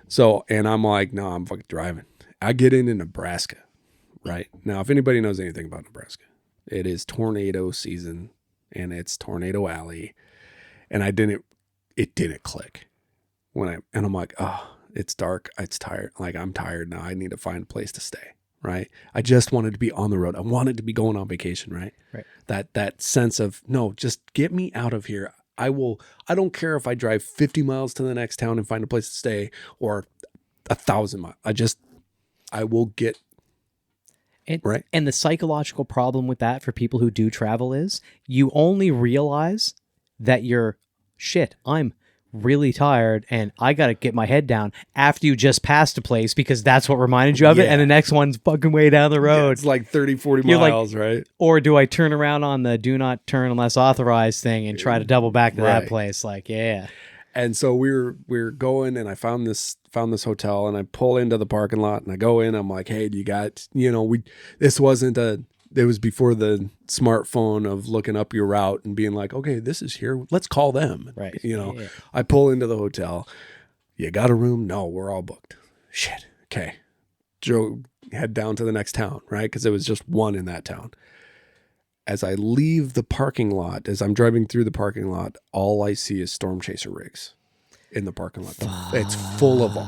S1: So, and I'm like, no, I'm fucking driving. I get into Nebraska, right? Now, if anybody knows anything about Nebraska, it is tornado season and it's Tornado Alley. And it didn't click and I'm like, oh, it's dark. It's tired. Like, I'm tired now. I need to find a place to stay. Right. I just wanted to be on the road. I wanted to be going on vacation. Right. That sense of, no, just get me out of here. I don't care if I drive 50 miles to the next town and find a place to stay or 1,000 miles. I will get. Right.
S2: And the psychological problem with that for people who do travel is you only realize that I'm really tired and I got to get my head down after you just passed a place because that's what reminded you of it. And the next one's fucking way down the road.
S1: It's like 30, 40 miles, right?
S2: Or do I turn around on the do not turn unless authorized thing and try to double back to that place? Like, yeah.
S1: And so we're going and I found this hotel and I pull into the parking lot and I go in. I'm like, hey, do you got, it was before the smartphone of looking up your route and being like, okay, this is here. Let's call them.
S2: Right.
S1: Yeah. I pull into the hotel. You got a room? No, we're all booked. Shit. Okay. Joe, head down to the next town, right? Because it was just one in that town. As I leave the parking lot, as I'm driving through the parking lot, all I see is storm chaser rigs in the parking lot. It's full of them.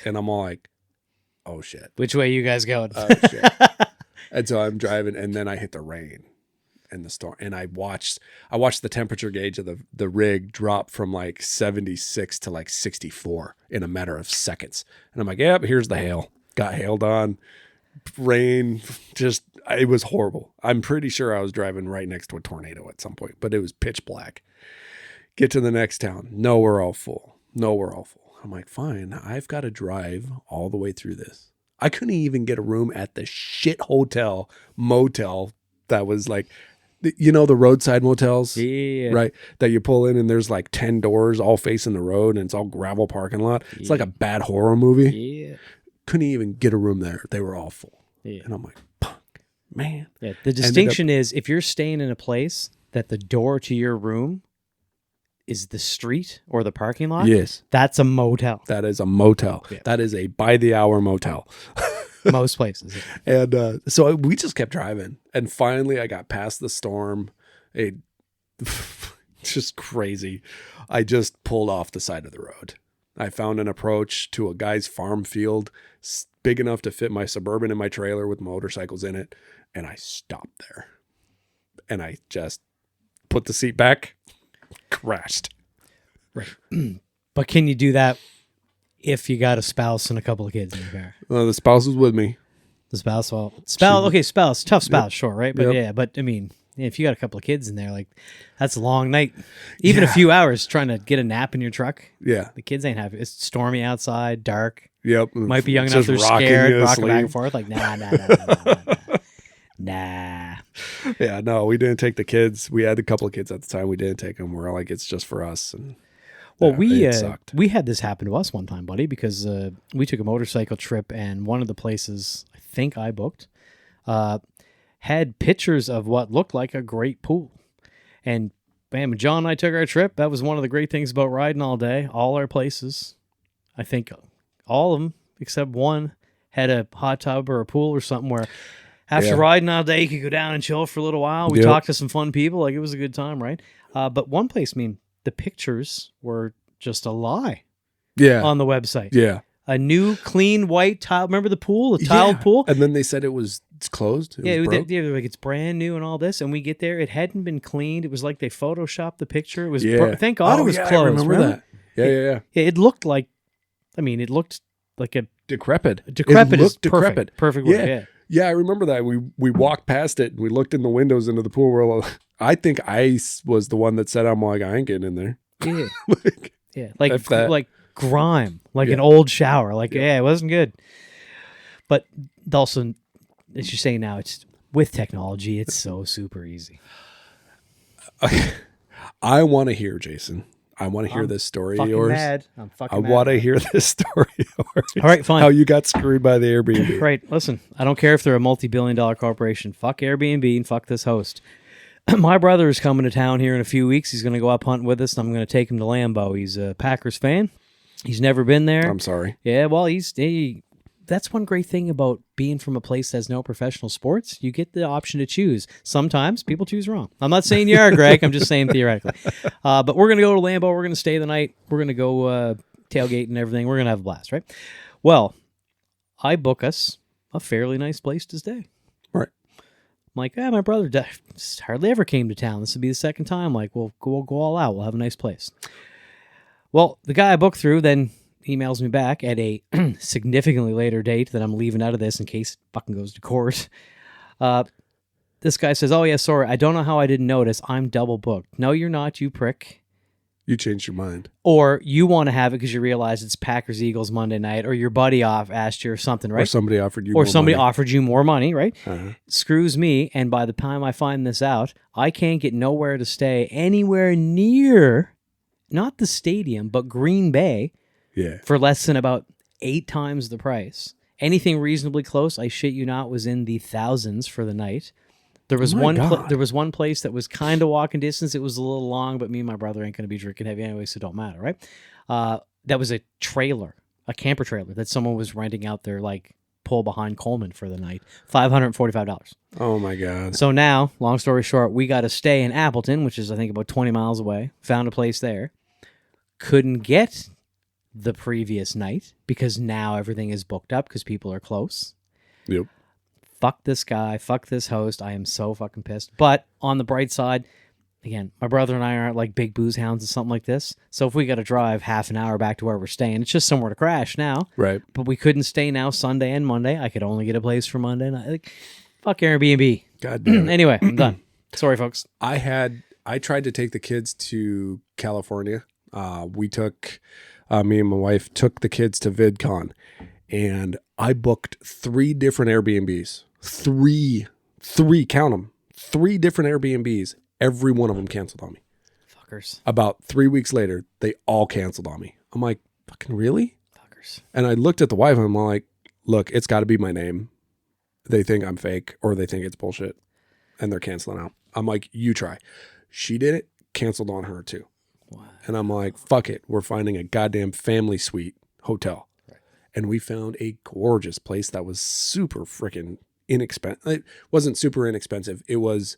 S1: And I'm all like, oh shit.
S2: Which way you guys going?
S1: Oh shit. And so I'm driving and then I hit the rain and the storm. And I watched the temperature gauge of the rig drop from like 76 to like 64 in a matter of seconds. And I'm like, yep, here's the hail. Got hailed on. Rain, it was horrible. I'm pretty sure I was driving right next to a tornado at some point, but it was pitch black. Get to the next town. No, we're all full. I'm like, fine, I've got to drive all the way through this. I couldn't even get a room at the shit motel that was like, the roadside motels, right? That you pull in and there's like 10 doors all facing the road and it's all gravel parking lot. Yeah. It's like a bad horror movie. Yeah. Couldn't even get a room there. They were all full. Yeah. And I'm like, fuck, man.
S2: Yeah. The distinction is if you're staying in a place that the door to your room is the street or the parking lot.
S1: Yes.
S2: That's a motel.
S1: That is a motel. Yeah. That is a by the hour motel.
S2: Most places.
S1: And so we just kept driving. And finally I got past the storm. Just crazy. I just pulled off the side of the road. I found an approach to a guy's farm field big enough to fit my Suburban in my trailer with motorcycles in it. And I stopped there. And I just put the seat back, crashed.
S2: Right. But can you do that if you got a spouse and a couple of kids in your car?
S1: Well, the spouse was with me.
S2: The spouse, spouse, tough spouse, sure, right? But yeah, but I mean, if you got a couple of kids in there, like that's a long night. Even a few hours trying to get a nap in your truck.
S1: Yeah.
S2: The kids ain't happy. It's stormy outside, dark.
S1: Yep.
S2: Might be young enough they're scared, rocking back and forth. Like, nah. Nah.
S1: Yeah, no, we didn't take the kids. We had a couple of kids at the time. We didn't take them. We're like, it's just for us. And
S2: well, we had this happen to us one time, buddy, because we took a motorcycle trip and one of the places I think I booked had pictures of what looked like a great pool. And bam, when John and I took our trip, that was one of the great things about riding all day. All our places, I think all of them except one, had a hot tub or a pool or something where after riding all day, you could go down and chill for a little while. We talked to some fun people. Like, it was a good time, right? But one place, I mean, the pictures were just a lie on the website.
S1: Yeah.
S2: A new, clean, white tile. Remember the pool? The tiled pool?
S1: And then they said it's closed.
S2: They were like, it's brand new and all this. And we get there. It hadn't been cleaned. It was like they photoshopped the picture. It was thank God it was closed. I
S1: remember that. Yeah.
S2: It looked like, it looked like a...
S1: Decrepit.
S2: Decrepit is perfect. Perfect word, yeah.
S1: Yeah, I remember that. We walked past it and we looked in the windows into the pool. We're like, I think I was the one that said, I'm like, I ain't getting in there.
S2: Yeah. Like grime, like an old shower. Like, it wasn't good. But also, as you say now, it's with technology, it's so super easy.
S1: I want to hear, Jason. I want to hear this story of yours.
S2: I'm fucking mad.
S1: I want to hear this story of yours.
S2: All right, fine.
S1: How you got screwed by the Airbnb.
S2: Right. Listen, I don't care if they're a multi-billion-dollar corporation. Fuck Airbnb and fuck this host. my brother is coming to town here in a few weeks. He's going to go up hunting with us, and I'm going to take him to Lambeau. He's a Packers fan. He's never been there.
S1: I'm sorry.
S2: Yeah, well, that's one great thing about being from a place that has no professional sports. You get the option to choose. Sometimes people choose wrong. I'm not saying you are, Greg. I'm just saying theoretically. But we're going to go to Lambeau. We're going to stay the night. We're going to go tailgate and everything. We're going to have a blast, right? Well, I book us a fairly nice place to stay.
S1: Right.
S2: I'm like, my brother hardly ever came to town. This will be the second time. Like, we'll go all out. We'll have a nice place. Well, the guy I booked through then emails me back at a significantly later date that I'm leaving out of this in case it fucking goes to court. This guy says, oh, yeah, sorry. I don't know how I didn't notice. I'm double booked. No, you're not, you prick.
S1: You changed your mind.
S2: Or you want to have it because you realize it's Packers-Eagles Monday night, or your buddy asked you or something, right?
S1: Or somebody offered you
S2: more money, right?
S1: Uh-huh.
S2: Screws me, and by the time I find this out, I can't get nowhere to stay anywhere near, not the stadium, but Green Bay, for less than about 8 times the price. Anything reasonably close, I shit you not, was in the thousands for the night. There was there was one place that was kind of walking distance. It was a little long, but me and my brother ain't going to be drinking heavy anyway, so it don't matter, right? That was a camper trailer that someone was renting out their pull behind Coleman for the night. $545.
S1: Oh my God.
S2: So now, long story short, we got to stay in Appleton, which is I think about 20 miles away. Found a place there. Couldn't get the previous night because now everything is booked up because people are close.
S1: Yep.
S2: Fuck this guy. Fuck this host. I am so fucking pissed. But on the bright side, again, my brother and I aren't like big booze hounds or something like this. So if we got to drive half an hour back to where we're staying, it's just somewhere to crash now.
S1: Right.
S2: But we couldn't stay now Sunday and Monday. I could only get a place for Monday. And fuck Airbnb.
S1: God damn it.
S2: Anyway, I'm done. Sorry, folks.
S1: I tried to take the kids to California. Me and my wife took the kids to VidCon, and I booked 3 different Airbnbs. Three, count them. 3 different Airbnbs. Every one of them canceled on me.
S2: Fuckers.
S1: About 3 weeks later, they all canceled on me. I'm like, fucking really?
S2: Fuckers.
S1: And I looked at the wife and I'm like, look, it's got to be my name. They think I'm fake or they think it's bullshit, and they're canceling out. I'm like, you try. She did it, canceled on her too.
S2: Wow.
S1: And I'm like, fuck it. We're finding a goddamn family suite hotel.
S2: Right.
S1: And we found a gorgeous place that was super freaking inexpensive. It wasn't super inexpensive. It was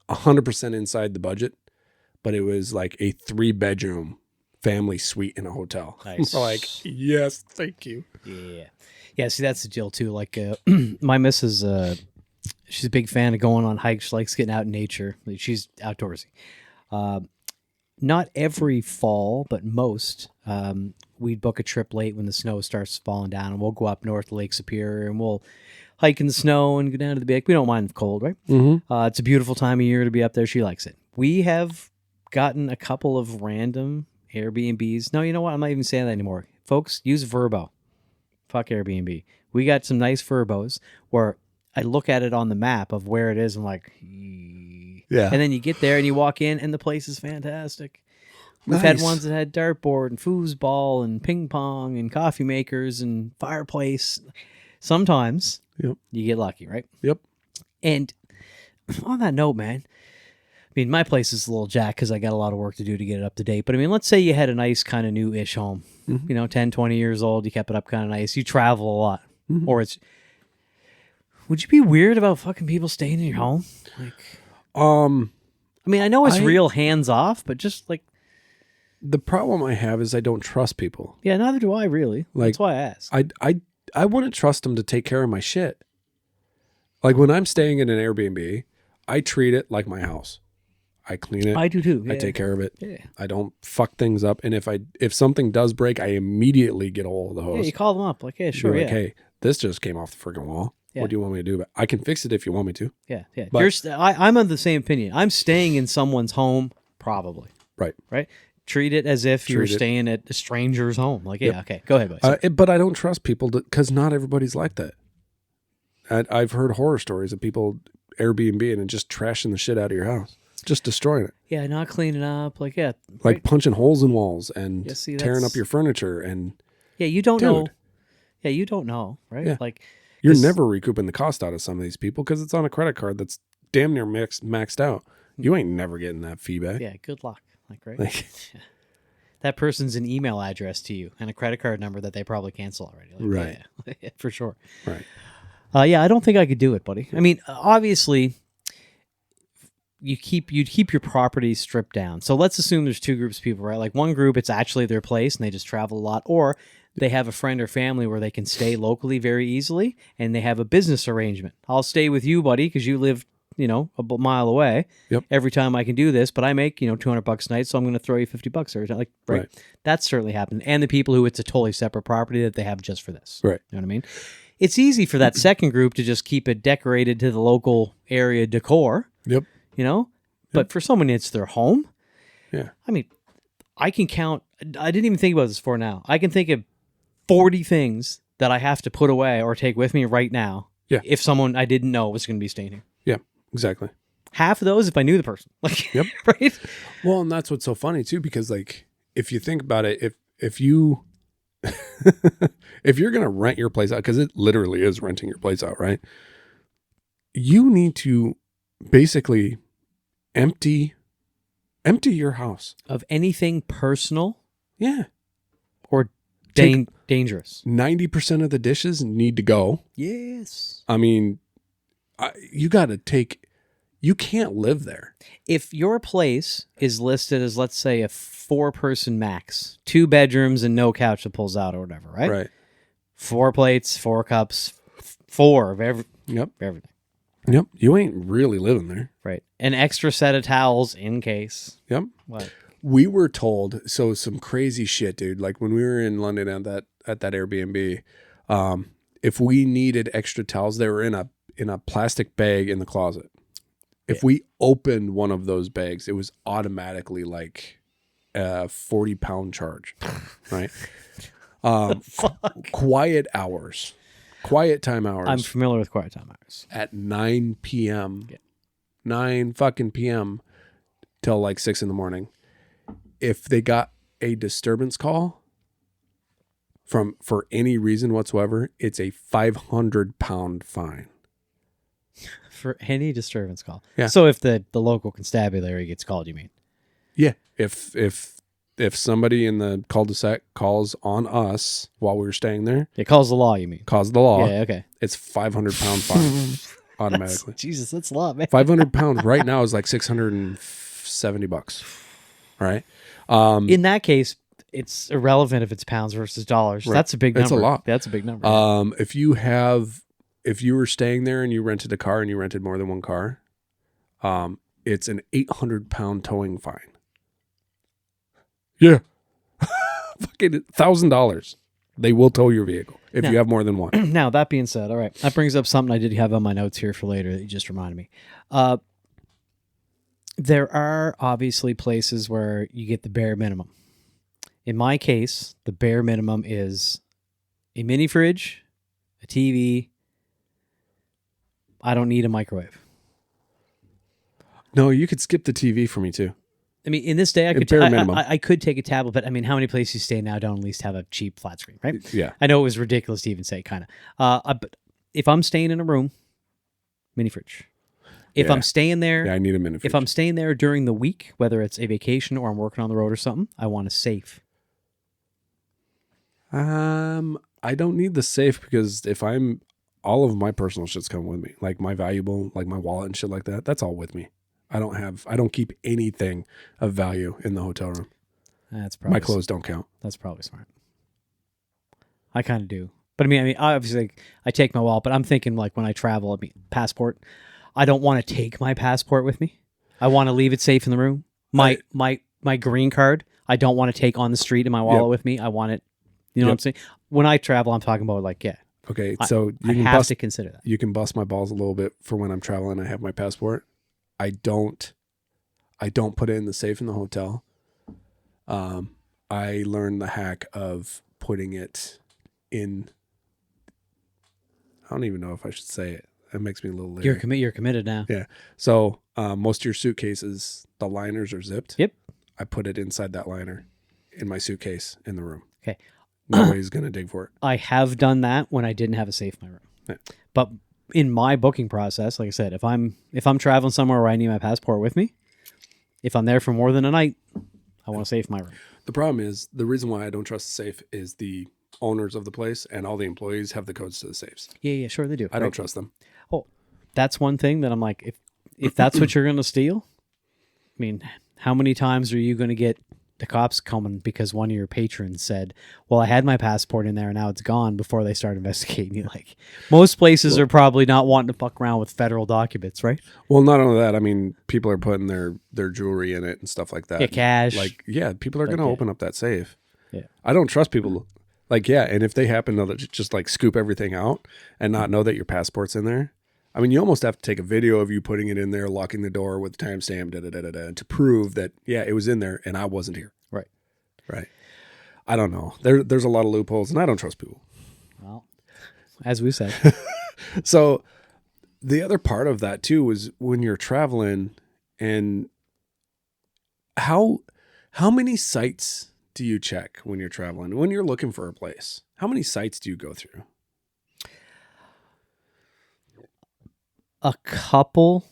S1: 100% inside the budget, but it was like a 3-bedroom family suite in a hotel.
S2: Nice.
S1: Like, yes, thank you.
S2: Yeah. Yeah, see, that's the deal too. Like, my missus, she's a big fan of going on hikes. She likes getting out in nature. She's outdoorsy. Not every fall, but most, we'd book a trip late when the snow starts falling down, and we'll go up north to Lake Superior, and we'll hike in the snow and go down to the big. We don't mind the cold, right?
S1: Mm-hmm.
S2: It's a beautiful time of year to be up there. She likes it. We have gotten a couple of random Airbnbs. No, you know what? I'm not even saying that anymore. Folks, use Vrbo. Fuck Airbnb. We got some nice Vrbos where I look at it on the map of where it is and like,
S1: yeah.
S2: And then you get there and you walk in and the place is fantastic. We've
S1: Nice.
S2: had ones that had dartboard and foosball and ping pong and coffee makers and fireplace. Sometimes
S1: Yep.
S2: you get lucky, right?
S1: Yep.
S2: And on that note, man, I mean, my place is a little jacked because I got a lot of work to do to get it up to date. But I mean, let's say you had a nice kind of new-ish home, 10, 20 years old. You kept it up kind of nice. You travel a lot.
S1: Mm-hmm.
S2: Or would you be weird about fucking people staying in your home? Like, I mean, I know it's real hands-off, but just like.
S1: The problem I have is I don't trust people.
S2: Yeah, neither do I really. That's why I ask.
S1: I wouldn't trust them to take care of my shit. Like when I'm staying in an Airbnb, I treat it like my house. I clean it.
S2: I do too. Yeah.
S1: I take care of it.
S2: Yeah.
S1: I don't fuck things up. And if something does break, I immediately get a hold of the host.
S2: Yeah, you call them up. Like, yeah, sure.
S1: Be like, hey, this just came off the freaking wall.
S2: Yeah.
S1: What do you want me to do? I can fix it if you want me to.
S2: Yeah.
S1: But,
S2: I'm of the same opinion. I'm staying in someone's home, probably.
S1: Right.
S2: Treat it as if you're staying at a stranger's home. Like, yeah, okay. Go ahead, buddy.
S1: But I don't trust people because not everybody's like that. I've heard horror stories of people Airbnb and just trashing the shit out of your house. Just destroying it.
S2: Yeah, not cleaning up. Like, yeah.
S1: Like
S2: right.
S1: punching holes in walls and
S2: Yeah,
S1: tearing up your furniture. And
S2: yeah, you don't know.
S1: Dude.
S2: Yeah, you don't know, right?
S1: Yeah.
S2: Like
S1: you're never recouping the cost out of some of these people because it's on a credit card that's damn near maxed out. You ain't never getting that feedback.
S2: Yeah, good luck. Like, right?
S1: Like,
S2: That person's an email address to you and a credit card number that they probably cancel already. Like,
S1: right.
S2: Yeah, for sure.
S1: Right.
S2: Yeah, I don't think I could do it, buddy. I mean, obviously, you'd keep your property stripped down. So let's assume there's two groups of people, right? Like one group, it's actually their place and they just travel a lot, or they have a friend or family where they can stay locally very easily, and they have a business arrangement. I'll stay with you, buddy, because you live, a mile away.
S1: Yep.
S2: Every time I can do this, but I make, $200 a night, so I'm going to throw you $50 every time. Like, right? That's certainly happened. And the people who it's a totally separate property that they have just for this.
S1: Right.
S2: You know what I mean? It's easy for that second group to just keep it decorated to the local area decor.
S1: Yep.
S2: But for someone, it's their home.
S1: Yeah.
S2: I mean, I can count. I didn't even think about this before now. I can think of 40 things that I have to put away or take with me right now.
S1: Yeah.
S2: If someone I didn't know was going to be staying here.
S1: Yeah. Exactly.
S2: Half of those if I knew the person. Like,
S1: yep.
S2: Right.
S1: Well, and that's what's so funny too, because like if you think about it, if you if you're gonna rent your place out, because it literally is renting your place out, right? You need to basically empty your house
S2: of anything personal.
S1: Yeah.
S2: Or dangerous.
S1: 90% of the dishes need to go.
S2: Yes.
S1: I mean, you can't live there.
S2: If your place is listed as, let's say, a 4-person max, 2 bedrooms and no couch that pulls out or whatever, right?
S1: Right.
S2: 4 plates, 4 cups, 4 of everything.
S1: Yep. You ain't really living there.
S2: Right. An extra set of towels in case.
S1: Yep.
S2: What?
S1: We were told, so some crazy shit, dude. Like when we were in London at that Airbnb, if we needed extra towels, they were in a plastic bag in the closet. If we opened one of those bags, it was automatically like a 40-pound charge, right? Quiet time hours.
S2: I'm familiar with quiet time hours.
S1: At 9 p.m. 9 fucking p.m. till like 6 in the morning. If they got a disturbance call for any reason whatsoever, it's a 500-pound fine.
S2: For any disturbance call.
S1: Yeah.
S2: So if the local constabulary gets called, you mean?
S1: Yeah. If somebody in the cul-de-sac calls on us while we were staying there.
S2: It calls the law, you mean?
S1: Calls the law.
S2: Yeah, okay.
S1: It's 500-pound fine automatically.
S2: Jesus, that's a lot, man.
S1: 500 pounds right now is like $670. Right.
S2: In that case, it's irrelevant if it's pounds versus dollars.
S1: Right.
S2: That's a big number.
S1: It's a lot.
S2: That's a big number.
S1: If you were staying there and you rented a car and you rented more than one car, it's an 800-pound towing fine. Yeah. Fucking $1,000. They will tow your vehicle if you have more than one.
S2: Now, that being said, all right, that brings up something I did have on my notes here for later that you just reminded me. There are obviously places where you get the bare minimum. In my case, the bare minimum is a mini fridge, a TV. I don't need a microwave.
S1: No, you could skip the TV for me too.
S2: I mean, in this day, I could take a tablet, but I mean, how many places you stay now don't at least have a cheap flat screen, right?
S1: Yeah.
S2: I know it was ridiculous to even say, kind of. But if I'm staying in a room, mini fridge. If I'm staying there,
S1: I need a mini fridge.
S2: If I'm staying there during the week, whether it's a vacation or I'm working on the road or something, I want a safe.
S1: I don't need the safe because all of my personal shit's come with me, like my valuable, like my wallet and shit like that. That's all with me. I don't keep anything of value in the hotel room.
S2: That's probably
S1: my clothes don't count.
S2: That's probably smart. I kind of do. But I mean, obviously I take my wallet, but I'm thinking like when I travel, passport, I don't want to take my passport with me. I want to leave it safe in the room. My green card, I don't want to take on the street in my wallet with me. I want it, you know what I'm saying? When I travel, I'm talking about like,
S1: okay, so
S2: I have to consider that.
S1: You can bust my balls a little bit for when I'm traveling. I have my passport. I don't put it in the safe in the hotel. I learned the hack of putting it in. I don't even know if I should say it. That makes me a little leery.
S2: You're committed now.
S1: Yeah. So most of your suitcases, the liners are zipped.
S2: Yep.
S1: I put it inside that liner in my suitcase in the room.
S2: Okay.
S1: Nobody's going to dig for it.
S2: I have done that when I didn't have a safe in my room.
S1: Yeah.
S2: But in my booking process, like I said, if I'm traveling somewhere where I need my passport with me, If I'm there for more than a night, I want to safe my room.
S1: The problem is, the reason why I don't trust the safe is the owners of the place and all the employees have the codes to the safes.
S2: Yeah, sure they do.
S1: I don't trust them.
S2: Oh, that's one thing that I'm like, if that's what you're going to steal, I mean, how many times are you going to get the cops coming because one of your patrons said, well, I had my passport in there and now it's gone before they start investigating you? Like, most places are probably not wanting to fuck around with federal documents, right?
S1: Well, not only that, I mean, people are putting their jewelry in it and stuff like that.
S2: Yeah, cash.
S1: Like, yeah, people are going to open up that safe.
S2: Yeah.
S1: I don't trust people. Like, yeah, and if they happen to just like scoop everything out and not know that your passport's in there, I mean, you almost have to take a video of you putting it in there, locking the door with the timestamp, to prove that, yeah, it was in there and I wasn't here.
S2: Right.
S1: Right. I don't know. There's a lot of loopholes and I don't trust people.
S2: Well, as we said.
S1: So the other part of that too is when you're traveling, and how many sites do you check when you're traveling? When you're looking for a place, how many sites do you go through?
S2: A couple,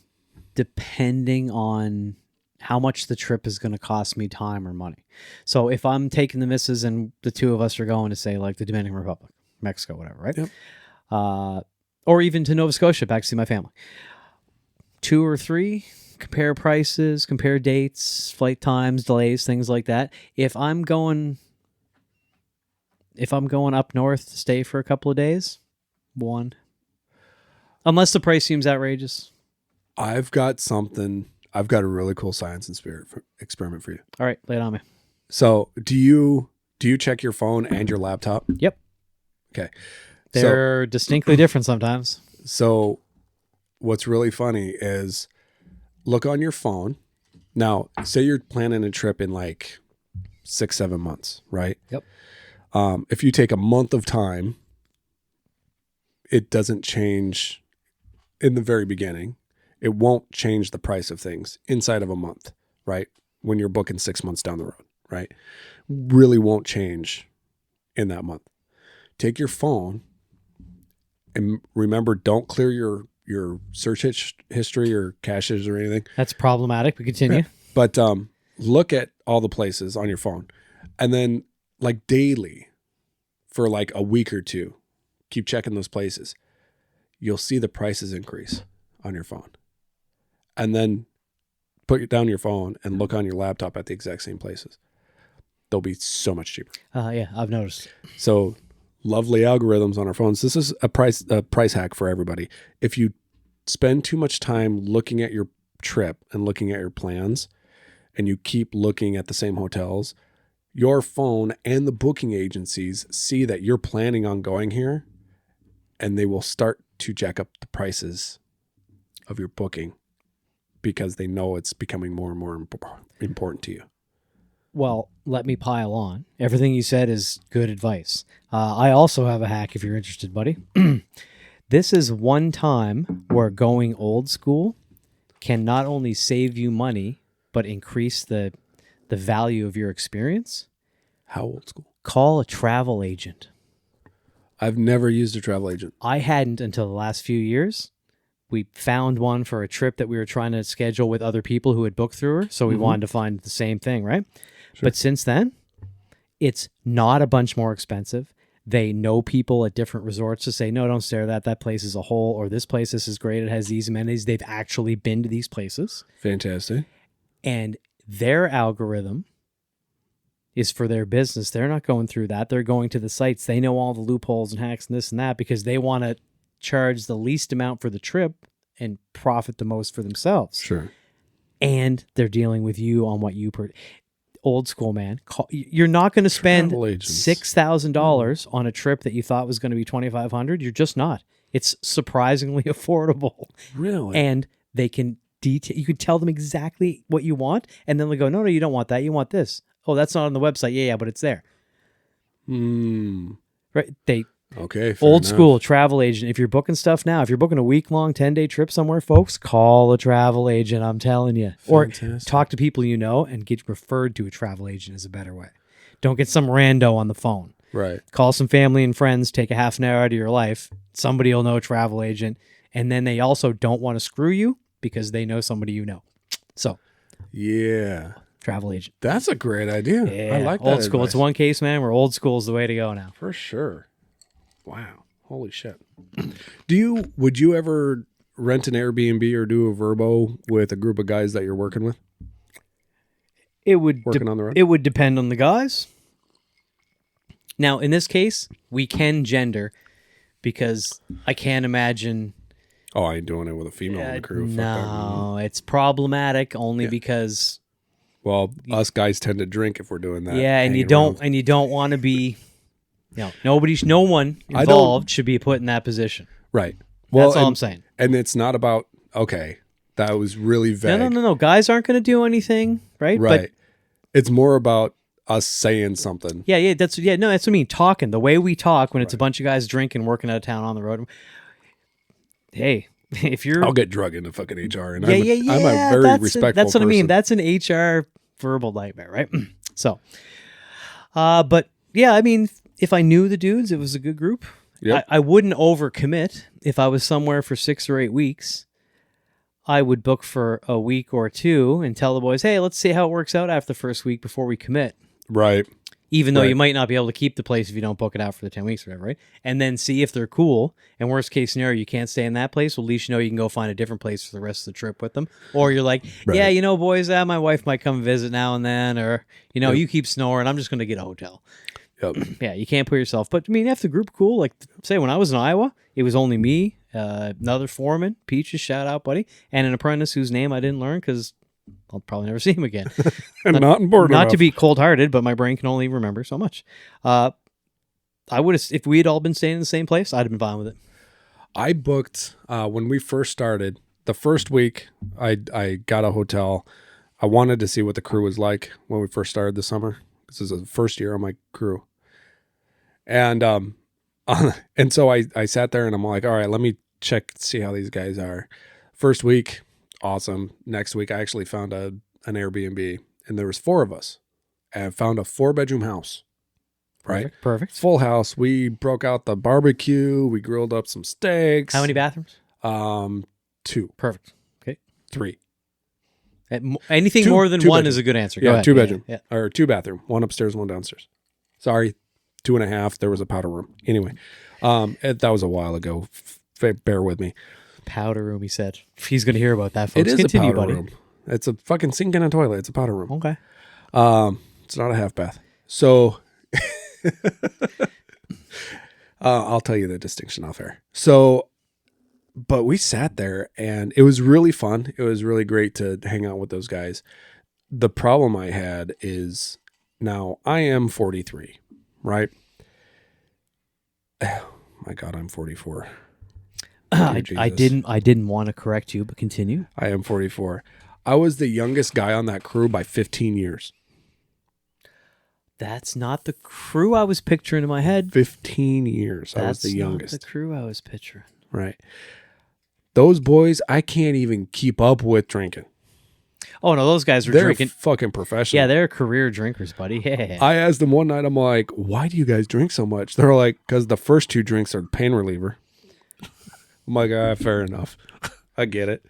S2: depending on how much the trip is going to cost me time or money. So if I'm taking the missus and the two of us are going to, say, like the Dominican Republic, Mexico, whatever, right?
S1: Yep.
S2: Or even to Nova Scotia, back to see my family. 2 or 3, compare prices, compare dates, flight times, delays, things like that. If I'm going up north to stay for a couple of days, 1. Unless the price seems outrageous.
S1: I've got a really cool science and spirit experiment for you.
S2: All right, lay it on me.
S1: So do you check your phone and your laptop?
S2: Yep.
S1: Okay.
S2: They're distinctly different sometimes.
S1: So what's really funny is look on your phone. Now, say you're planning a trip in like 6-7 months, right?
S2: Yep.
S1: If you take a month of time, it doesn't change in the very beginning. It won't change the price of things inside of a month, right? When you're booking 6 months down the road, right? Really won't change in that month. Take your phone and remember, don't clear your search history or caches or anything.
S2: That's problematic, but continue.
S1: But look at all the places on your phone, and then like daily for like a week or two, keep checking those places. You'll see the prices increase on your phone. And then put down your phone and look on your laptop at the exact same places. They'll be so much cheaper.
S2: Yeah, I've noticed.
S1: So lovely algorithms on our phones. This is a price hack for everybody. If you spend too much time looking at your trip and looking at your plans, and you keep looking at the same hotels, your phone and the booking agencies see that you're planning on going here, and they will start to jack up the prices of your booking because they know it's becoming more and more important to you.
S2: Well, let me pile on. Everything you said is good advice. I also have a hack if you're interested, buddy. This is one time where going old school can not only save you money, but increase the value of your experience.
S1: How old school?
S2: Call a travel agent.
S1: I've never used a travel agent.
S2: I hadn't until the last few years. We found one for a trip that we were trying to schedule with other people who had booked through her. So we wanted to find the same thing, right? Sure. But since then, it's not a bunch more expensive. They know people at different resorts to say, no, don't stare at that. That place is a hole, or this place, this is great. It has these amenities. They've actually been to these places.
S1: Fantastic.
S2: And their algorithm is for their business. They're not going through that. They're going to the sites. They know all the loopholes and hacks and this and that because they want to charge the least amount for the trip and profit the most for themselves.
S1: Sure.
S2: And they're dealing with you on what you old school, man. You're not going to spend $6,000 on a trip that you thought was going to be $2,500. You're just not. It's surprisingly affordable.
S1: Really?
S2: And they can detail. You can tell them exactly what you want, and then they go, no, you don't want that. You want this. Oh, that's not on the website. Yeah, but it's there. Right?
S1: Okay.
S2: Old school travel agent. If you're booking stuff now, if you're booking a week-long, 10-day trip somewhere, folks, call a travel agent. I'm telling you. Fantastic. Or talk to people you know and get referred to a travel agent is a better way. Don't get some rando on the phone.
S1: Right.
S2: Call some family and friends. Take a half an hour out of your life. Somebody will know a travel agent. And then they also don't want to screw you because they know somebody you know. So
S1: Yeah.
S2: Travel agent.
S1: That's a great idea.
S2: Yeah.
S1: I like that.
S2: Old school.
S1: advice.
S2: It's one case, man. Where old school is the way to go now.
S1: For sure. Wow. Holy shit. Would you ever rent an Airbnb or do a Verbo with a group of guys that you're working with?
S2: It would
S1: Working on the road?
S2: It would depend on the guys. Now, in this case, we can gender because I can't imagine.
S1: Oh, I ain't doing it with a female in the crew. Fuck that.
S2: No, it's problematic only because.
S1: Well, us guys tend to drink if we're doing that.
S2: Yeah, and you
S1: hanging
S2: don't want to be. No one involved should be put in that position.
S1: Right. Well,
S2: that's all I'm saying.
S1: And it's not about that was really vague.
S2: No. Guys aren't going to do anything, right?
S1: Right.
S2: But,
S1: it's more about us saying something.
S2: Yeah. That's what I mean. Talking the way we talk when it's a bunch of guys drinking, working out of town on the road. Hey, if you're,
S1: I'll get drug into fucking HR, and
S2: I'm
S1: a very respectful.
S2: That's what
S1: person.
S2: I mean. That's an HR verbal nightmare, right? So, but yeah, I mean, if I knew the dudes, it was a good group.
S1: Yep.
S2: I wouldn't overcommit. If I was somewhere for 6 or 8 weeks, I would book for a week or two and tell the boys, hey, let's see how it works out after the first week before we commit.
S1: Right.
S2: Even though you might not be able to keep the place if you don't book it out for the 10 weeks or whatever, right? And then see if they're cool. And worst case scenario, you can't stay in that place. Well, at least you know you can go find a different place for the rest of the trip with them. Or you're like, yeah, boys, my wife might come visit now and then. Or, you keep snoring. I'm just going to get a hotel.
S1: Yep.
S2: Yeah, you can't put yourself. But, I mean, if the group cool, like, say, when I was in Iowa, it was only me, another foreman, Peaches, shout out, buddy, and an apprentice whose name I didn't learn because I'll probably never see him again.
S1: And not important
S2: Not
S1: enough.
S2: to be cold-hearted, but my brain can only remember so much. I would have, if we had all been staying in the same place, I'd have been fine with it. I
S1: booked when we first started. The first week, I got a hotel. I wanted to see what the crew was like when we first started this summer. This is the first year on my crew, and so I sat there and I'm like, all right, let me see how these guys are. First week, awesome. Next week, I actually found an Airbnb, and there was 4 of us, and I found a 4-bedroom house. Right,
S2: perfect.
S1: Full house. We broke out the barbecue. We grilled up some steaks.
S2: How many bathrooms?
S1: 2.
S2: Perfect. Okay.
S1: 3.
S2: Anything more than 1 is a good answer. Go ahead.
S1: 2 bedroom.
S2: Yeah.
S1: Or 2 bathroom. 1 upstairs, 1 downstairs. Sorry, 2.5. There was a powder room. Anyway, that was a while ago. Bear with me.
S2: Powder room, he said. He's going to hear about that, folks.
S1: It is
S2: Continue,
S1: a powder
S2: buddy.
S1: room. It's a fucking sink and a toilet. It's a powder room.
S2: Okay.
S1: It's not a half bath. So I'll tell you the distinction off air. So, but we sat there and it was really fun. It was really great to hang out with those guys. The problem I had is now I am 43, right? Oh my God, I'm 44.
S2: I didn't want to correct you, but continue.
S1: I am 44. I was the youngest guy on that crew by 15 years.
S2: That's not the crew I was picturing in my head.
S1: 15 years. I was the youngest.
S2: That's not the crew I was picturing.
S1: Right. Those boys, I can't even keep up with drinking.
S2: Oh, no, those guys were
S1: They're
S2: drinking.
S1: Fucking professional.
S2: Yeah, they're career drinkers, buddy. Yeah.
S1: I asked them one night, I'm like, why do you guys drink so much? They're like, because the first 2 drinks are pain reliever. I'm like, fair enough. I get it.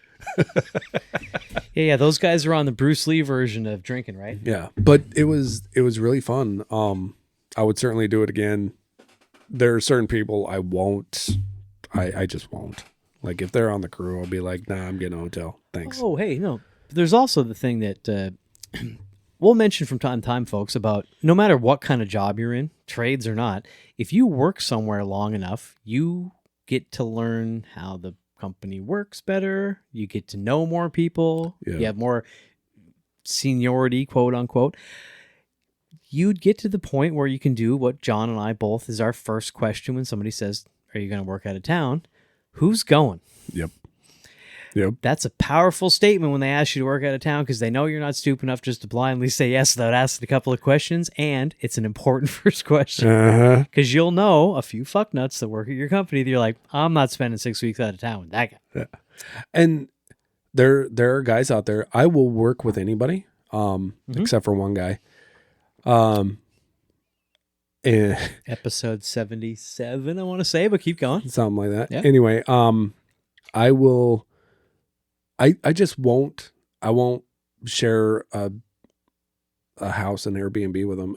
S2: Yeah, those guys are on the Bruce Lee version of drinking, right?
S1: Yeah, but it was really fun. I would certainly do it again. There are certain people I won't. I just won't. Like if they're on the crew, I'll be like, nah, I'm getting a hotel. Thanks.
S2: Oh, hey, no. There's also the thing that we'll mention from time to time, folks, about no matter what kind of job you're in, trades or not, if you work somewhere long enough, you get to learn how the company works better. You get to know more people.
S1: Yeah.
S2: You have more seniority, quote unquote. You'd get to the point where you can do what John and I both is our first question when somebody says, are you going to work out of town? Who's going?
S1: Yep.
S2: That's a powerful statement when they ask you to work out of town because they know you're not stupid enough just to blindly say yes without asking a couple of questions. And it's an important first question because you'll know a few fucknuts that work at your company that you're like, I'm not spending 6 weeks out of town with that guy.
S1: Yeah. And there are guys out there. I will work with anybody, except for one guy.
S2: Episode 77, I want to say, but keep going.
S1: Something like that.
S2: Yeah.
S1: Anyway, I will. I just won't. I won't share a house, an Airbnb with them.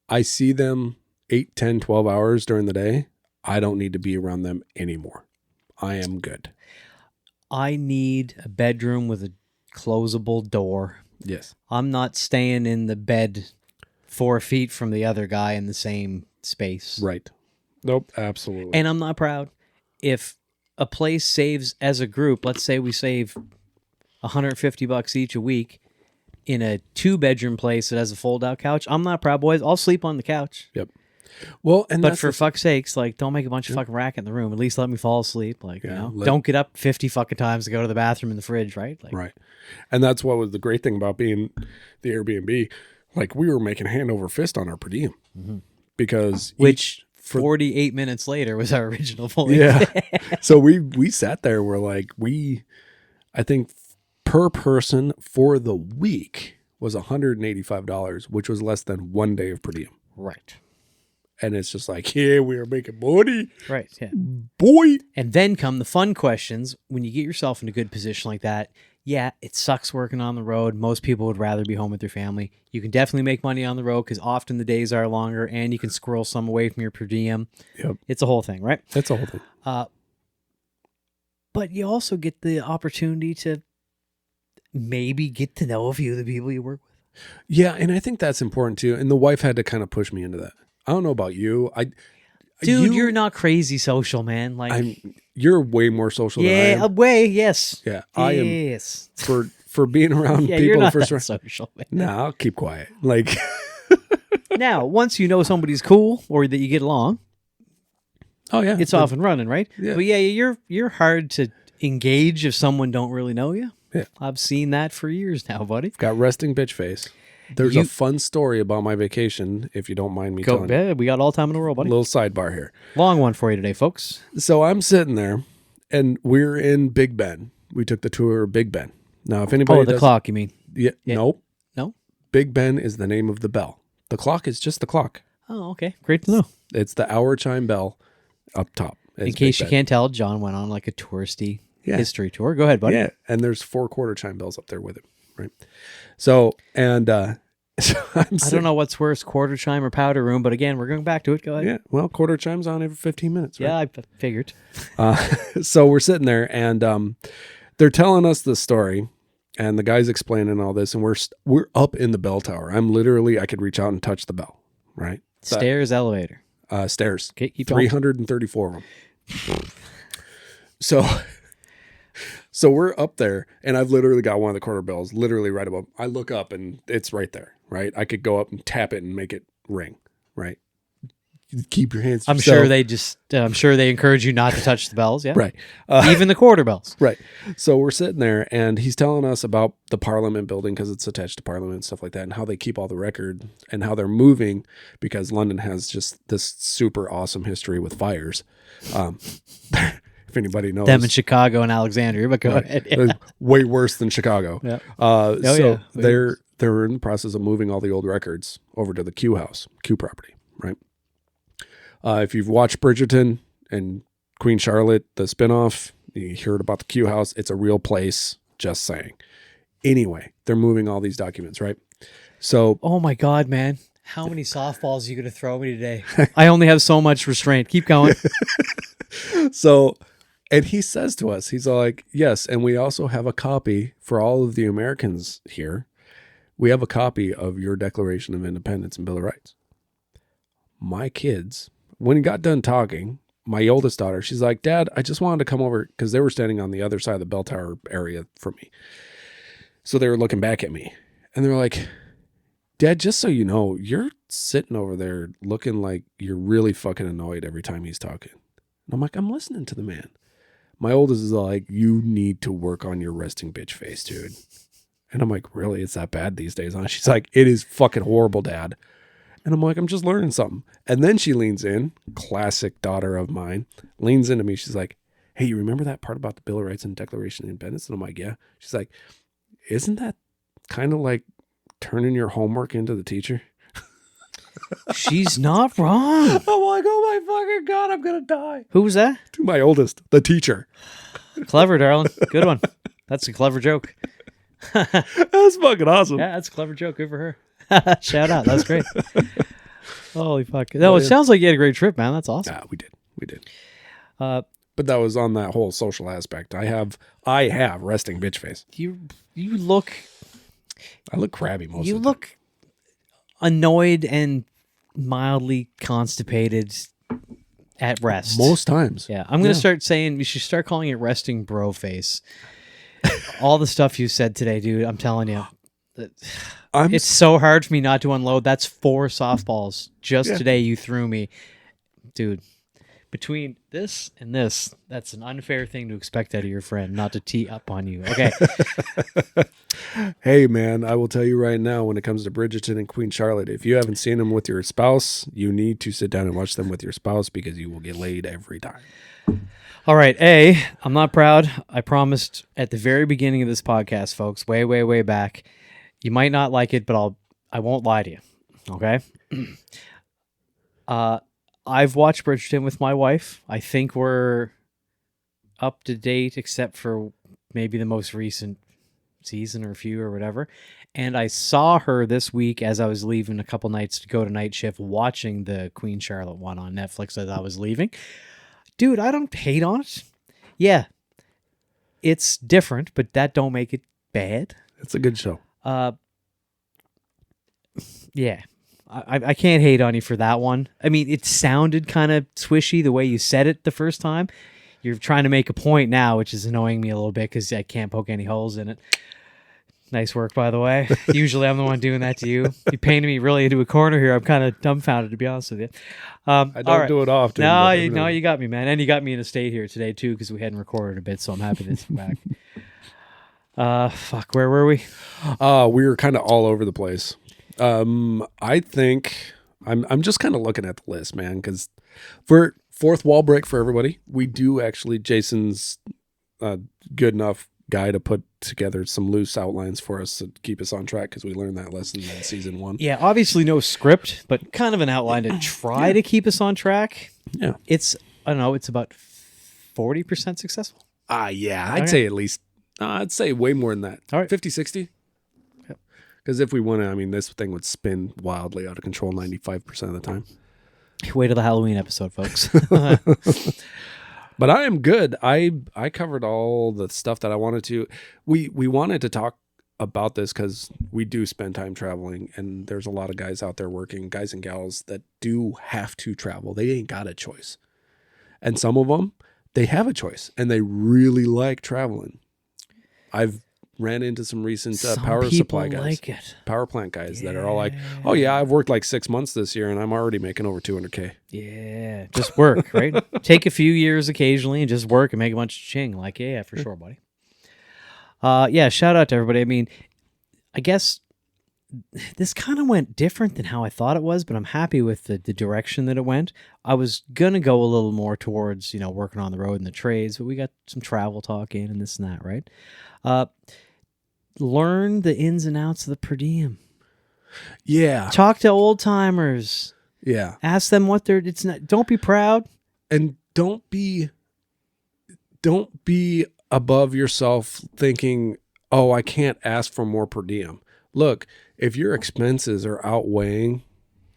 S1: I see them 8, 10, 12 hours during the day. I don't need to be around them anymore. I am good.
S2: I need a bedroom with a closable door.
S1: Yes.
S2: I'm not staying in the bed 4 feet from the other guy in the same space.
S1: Right. Nope. Absolutely.
S2: And I'm not proud. If a place saves as a group, let's say we save $150 each a week in a 2-bedroom place that has a fold-out couch, I'm not proud, boys. I'll sleep on the couch.
S1: Yep. Well, and
S2: but for fuck's sakes, like, don't make a bunch of fucking racket in the room. At least let me fall asleep. Like, don't get up 50 fucking times to go to the bathroom in the fridge, right? Like,
S1: right. And that's what was the great thing about being the Airbnb. Like, we were making hand over fist on our per diem because
S2: 48 minutes later was our original point.
S1: Yeah. So we sat there. We're like, I think per person for the week was $185, which was less than 1 day of per diem.
S2: Right.
S1: And it's just like, yeah, we are making money.
S2: Right. Yeah.
S1: Boy.
S2: And then come the fun questions. When you get yourself in a good position like that, yeah, it sucks working on the road. Most people would rather be home with their family. You can definitely make money on the road because often the days are longer and you can squirrel some away from your per diem.
S1: Yep.
S2: It's a whole thing, right?
S1: It's a whole thing.
S2: But you also get the opportunity to maybe get to know a few of the people you work with.
S1: Yeah, and I think that's important too. And the wife had to kind of push me into that. I don't know about you.
S2: Dude, you're not crazy social, man. Like,
S1: you're way more social than I am.
S2: Yeah, way, yes.
S1: Yeah, I am. For being around people.
S2: You're not
S1: that
S2: social, man.
S1: No, I'll keep quiet. Like,
S2: now, once you know somebody's cool or that you get along,
S1: oh yeah,
S2: it's off and running, right?
S1: Yeah.
S2: But yeah, you're hard to engage if someone don't really know you.
S1: Yeah,
S2: I've seen that for years now, buddy.
S1: Got resting bitch face. There's a fun story about my vacation, if you don't mind me telling you.
S2: Yeah, we got all time in the world, buddy.
S1: Little sidebar here.
S2: Long one for you today, folks.
S1: So I'm sitting there, and we're in Big Ben. We took the tour of Big Ben. Now, if anybody
S2: the clock, you mean?
S1: Yeah. Nope.
S2: No?
S1: Big Ben is the name of the bell. The clock is just the clock.
S2: Oh, okay. Great to know.
S1: It's the hour chime bell up top.
S2: In case you can't tell, John went on like a touristy history tour. Go ahead, buddy.
S1: Yeah, and there's 4 quarter chime bells up there with it, right? So, and so I
S2: don't know what's worse, quarter chime or powder room, but again, we're going back to it. Go ahead.
S1: Yeah, well, quarter chimes on every 15 minutes, right?
S2: Yeah, I figured.
S1: So we're sitting there, and they're telling us the story, and the guy's explaining all this, and we're up in the bell tower. I could reach out and touch the bell, right?
S2: Stairs, elevator.
S1: Stairs.
S2: Okay, keep going.
S1: 334 of them. So we're up there, and I've literally got one of the quarter bells literally right above. I look up, and it's right there, right? I could go up and tap it and make it ring, right? Keep your hands to yourself.
S2: I'm sure they encourage you not to touch the bells, yeah?
S1: Right.
S2: Even the quarter bells.
S1: Right. So we're sitting there, and he's telling us about the Parliament building because it's attached to Parliament and stuff like that, and how they keep all the record and how they're moving because London has just this super awesome history with fires. If anybody knows.
S2: Them in Chicago and Alexandria, but go ahead. Yeah.
S1: Way worse than Chicago.
S2: Yeah.
S1: They're in the process of moving all the old records over to the Q property, right? If you've watched Bridgerton and Queen Charlotte, the spinoff, you heard about the Q house. It's a real place, just saying. Anyway, they're moving all these documents, right? So,
S2: oh my God, man. How many softballs are you going to throw me today? I only have so much restraint. Keep going.
S1: So, and he says to us, he's like, yes, and we also have a copy for all of the Americans here. We have a copy of your Declaration of Independence and Bill of Rights. My kids, when he got done talking, my oldest daughter, she's like, Dad, I just wanted to come over because they were standing on the other side of the bell tower area from me. So they were looking back at me and they're like, Dad, just so you know, you're sitting over there looking like you're really fucking annoyed every time he's talking. And I'm like, I'm listening to the man. My oldest is like, you need to work on your resting bitch face, dude. And I'm like, really? It's that bad these days, huh? She's like, it is fucking horrible, Dad. And I'm like, I'm just learning something. And then she leans in, classic daughter of mine, leans into me. She's like, hey, you remember that part about the Bill of Rights and Declaration of Independence? And I'm like, yeah. She's like, isn't that kind of like turning your homework into the teacher?
S2: She's not wrong.
S1: I'm like, oh my fucking God, I'm going to die.
S2: Who was that?
S1: My oldest, the teacher.
S2: Clever, darling. Good one. That's a clever joke.
S1: That's fucking awesome.
S2: Yeah, that's a clever joke. Good for her. Shout out. That's great. Holy fuck. No, it sounds like you had a great trip, man. That's awesome.
S1: Yeah, we did. But that was on that whole social aspect. I have resting bitch face.
S2: You look.
S1: I look crabby most
S2: You
S1: of the time.
S2: look annoyed and mildly constipated at rest.
S1: Most times.
S2: Yeah, I'm going to start saying you should start calling it resting bro face. All the stuff you said today, dude, I'm telling you. It's so hard for me not to unload. That's 4 softballs just today you threw me. Dude, between this and this, that's an unfair thing to expect out of your friend, not to tee up on you. Okay.
S1: Hey, man, I will tell you right now, when it comes to Bridgerton and Queen Charlotte, if you haven't seen them with your spouse, you need to sit down and watch them with your spouse because you will get laid every time.
S2: All right. I'm not proud. I promised at the very beginning of this podcast, folks, way, way, way back, you might not like it, but I won't lie to you. Okay. I've watched Bridgerton with my wife. I think we're up to date, except for maybe the most recent season or few or whatever. And I saw her this week as I was leaving a couple nights to go to night shift, watching the Queen Charlotte one on Netflix as I was leaving. Dude, I don't hate on it. Yeah, it's different, but that don't make it bad.
S1: It's a good show.
S2: Yeah. I can't hate on you for that one. I mean, it sounded kind of swishy the way you said it the first time. You're trying to make a point now, which is annoying me a little bit because I can't poke any holes in it. Nice work, by the way. Usually I'm the one doing that to you. You painted me really into a corner here. I'm kind of dumbfounded, to be honest with you.
S1: I don't do it often.
S2: No, you got me, man. And you got me in a state here today, too, because we hadn't recorded a bit, so I'm happy to be back. Fuck, where were we?
S1: We were kind of all over the place. I think I'm just kind of looking at the list, man, because for fourth wall break for everybody, we do actually, Jason's good enough guy to put together some loose outlines for us to keep us on track because we learned that lesson in season 1.
S2: Yeah, obviously no script, but kind of an outline to try to keep us on track.
S1: Yeah.
S2: It's about 40% successful.
S1: Yeah, I'd say at least, I'd say way more than that.
S2: All right.
S1: 50, 60. Because if we won it, I mean, this thing would spin wildly out of control 95% of the time.
S2: Wait till the Halloween episode, folks.
S1: But I am good. I covered all the stuff that I wanted to. We wanted to talk about this because we do spend time traveling, and there's a lot of guys out there working, guys and gals that do have to travel. They ain't got a choice. And some of them, they have a choice, and they really like traveling. I've ran into some recent power supply guys,
S2: like it.
S1: Power plant guys that are all like, oh yeah, I've worked like 6 months this year and I'm already making over 200K.
S2: Yeah, just work, right? Take a few years occasionally and just work and make a bunch of ching. Like, yeah, for sure, buddy. Yeah, shout out to everybody. I mean, I guess this kind of went different than how I thought it was, but I'm happy with the direction that it went. I was going to go a little more towards, working on the road and the trades, but we got some travel talk in and this and that, right? Learn the ins and outs of the per diem.
S1: Yeah.
S2: Talk to old timers.
S1: Yeah.
S2: Ask them what they're. It's not. Don't be proud.
S1: And don't be above yourself thinking, oh, I can't ask for more per diem. Look, if your expenses are outweighing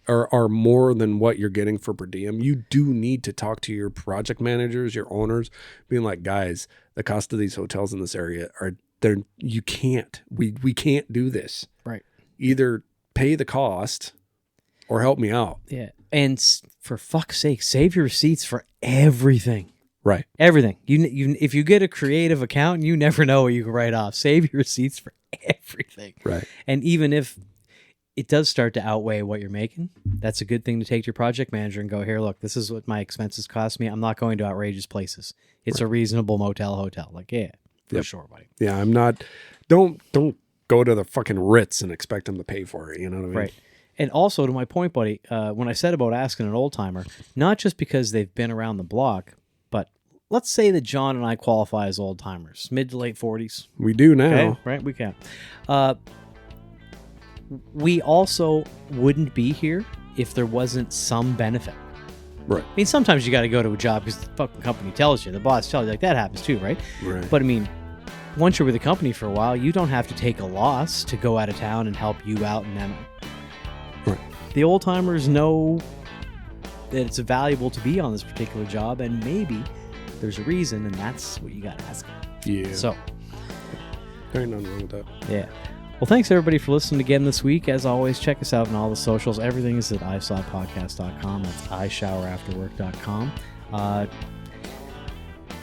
S1: or are more than what you're getting for per diem, you do need to talk to your project managers, your owners, being like, guys, the cost of these hotels in this area are there. You can't. We can't do this.
S2: Right.
S1: Either pay the cost or help me out.
S2: Yeah. And for fuck's sake, save your receipts for everything.
S1: Right.
S2: Everything. You if you get a creative account, you never know what you can write off. Save your receipts for everything.
S1: Right.
S2: And even if it does start to outweigh what you're making, that's a good thing to take to your project manager and go, here, look, this is what my expenses cost me. I'm not going to outrageous places. It's a reasonable motel hotel. Like, yeah, for sure, buddy.
S1: Yeah, I'm not. Don't go to the fucking Ritz and expect them to pay for it. You know what I mean?
S2: Right. And also, to my point, buddy, when I said about asking an old timer, not just because they've been around the block, but let's say that John and I qualify as old timers, mid to late 40s.
S1: We do now.
S2: Okay, right? We can. We also wouldn't be here if there wasn't some benefit.
S1: Right.
S2: I mean, sometimes you got to go to a job because the fucking company tells you, the boss tells you, like that happens too, right?
S1: Right.
S2: But I mean, once you're with the company for a while, you don't have to take a loss to go out of town and help you out. And then the old timers know that it's valuable to be on this particular job, and maybe there's a reason, and that's what you got to ask.
S1: Yeah.
S2: So
S1: there ain't nothing wrong with that.
S2: Yeah. Well, thanks everybody for listening again this week. As always, check us out on all the socials. Everything is at isawpodcast.com. That's ishowerafterwork.com.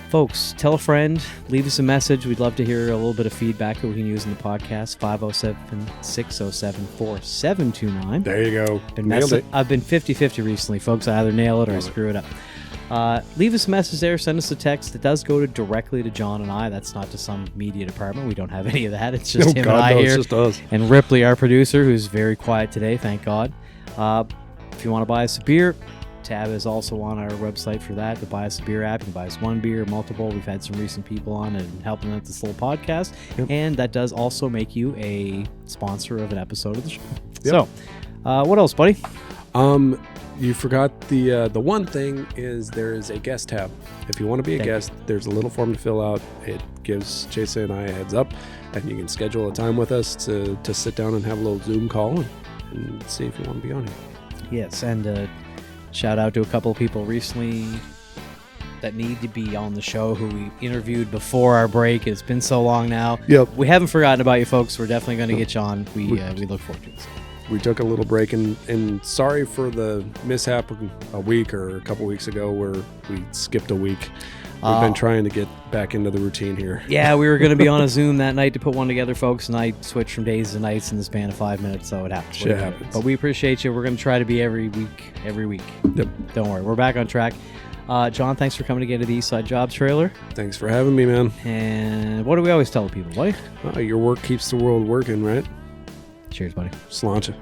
S2: Folks, tell a friend, leave us a message. We'd love to hear a little bit of feedback that we can use in the podcast. 507-607-4729.
S1: There you go.
S2: Nailed it. I've been 50-50 recently, folks. I either nail it or I screw it up. Leave us a message there. Send us a text. It does go directly to John and I. That's not to some media department. We don't have any of that. It's just him and I here.
S1: It's just us.
S2: And Ripley, our producer, who's very quiet today, thank God. If you want to buy us a beer, tab is also on our website for that. To buy us a beer app, you can buy us one beer, multiple. We've had some recent people on and helping out this little podcast. Yep. And that does also make you a sponsor of an episode of the show. Yep. So, what else, buddy?
S1: You forgot the one thing is there is a guest tab. If you want to be a guest, there's a little form to fill out. It gives Jason and I a heads up, and you can schedule a time with us to sit down and have a little Zoom call and see if you want to be on here.
S2: Yes, and shout out to a couple of people recently that need to be on the show who we interviewed before our break. It's been so long now.
S1: Yep.
S2: We haven't forgotten about you folks. We're definitely going to get you on. We look forward to it.
S1: We took a little break, and sorry for the mishap a week or a couple weeks ago where we skipped a week. We've been trying to get back into the routine here.
S2: Yeah, we were going to be on a Zoom that night to put one together, folks, and I switched from days to nights in the span of 5 minutes, so it happens.
S1: Shit happens.
S2: But we appreciate you. We're going to try to be every week.
S1: Yep.
S2: Don't worry. We're back on track. John, thanks for coming again to the Eastside Jobs trailer.
S1: Thanks for having me, man.
S2: And what do we always tell people, buddy?
S1: Your work keeps the world working, right?
S2: Cheers, buddy.
S1: Sláinte.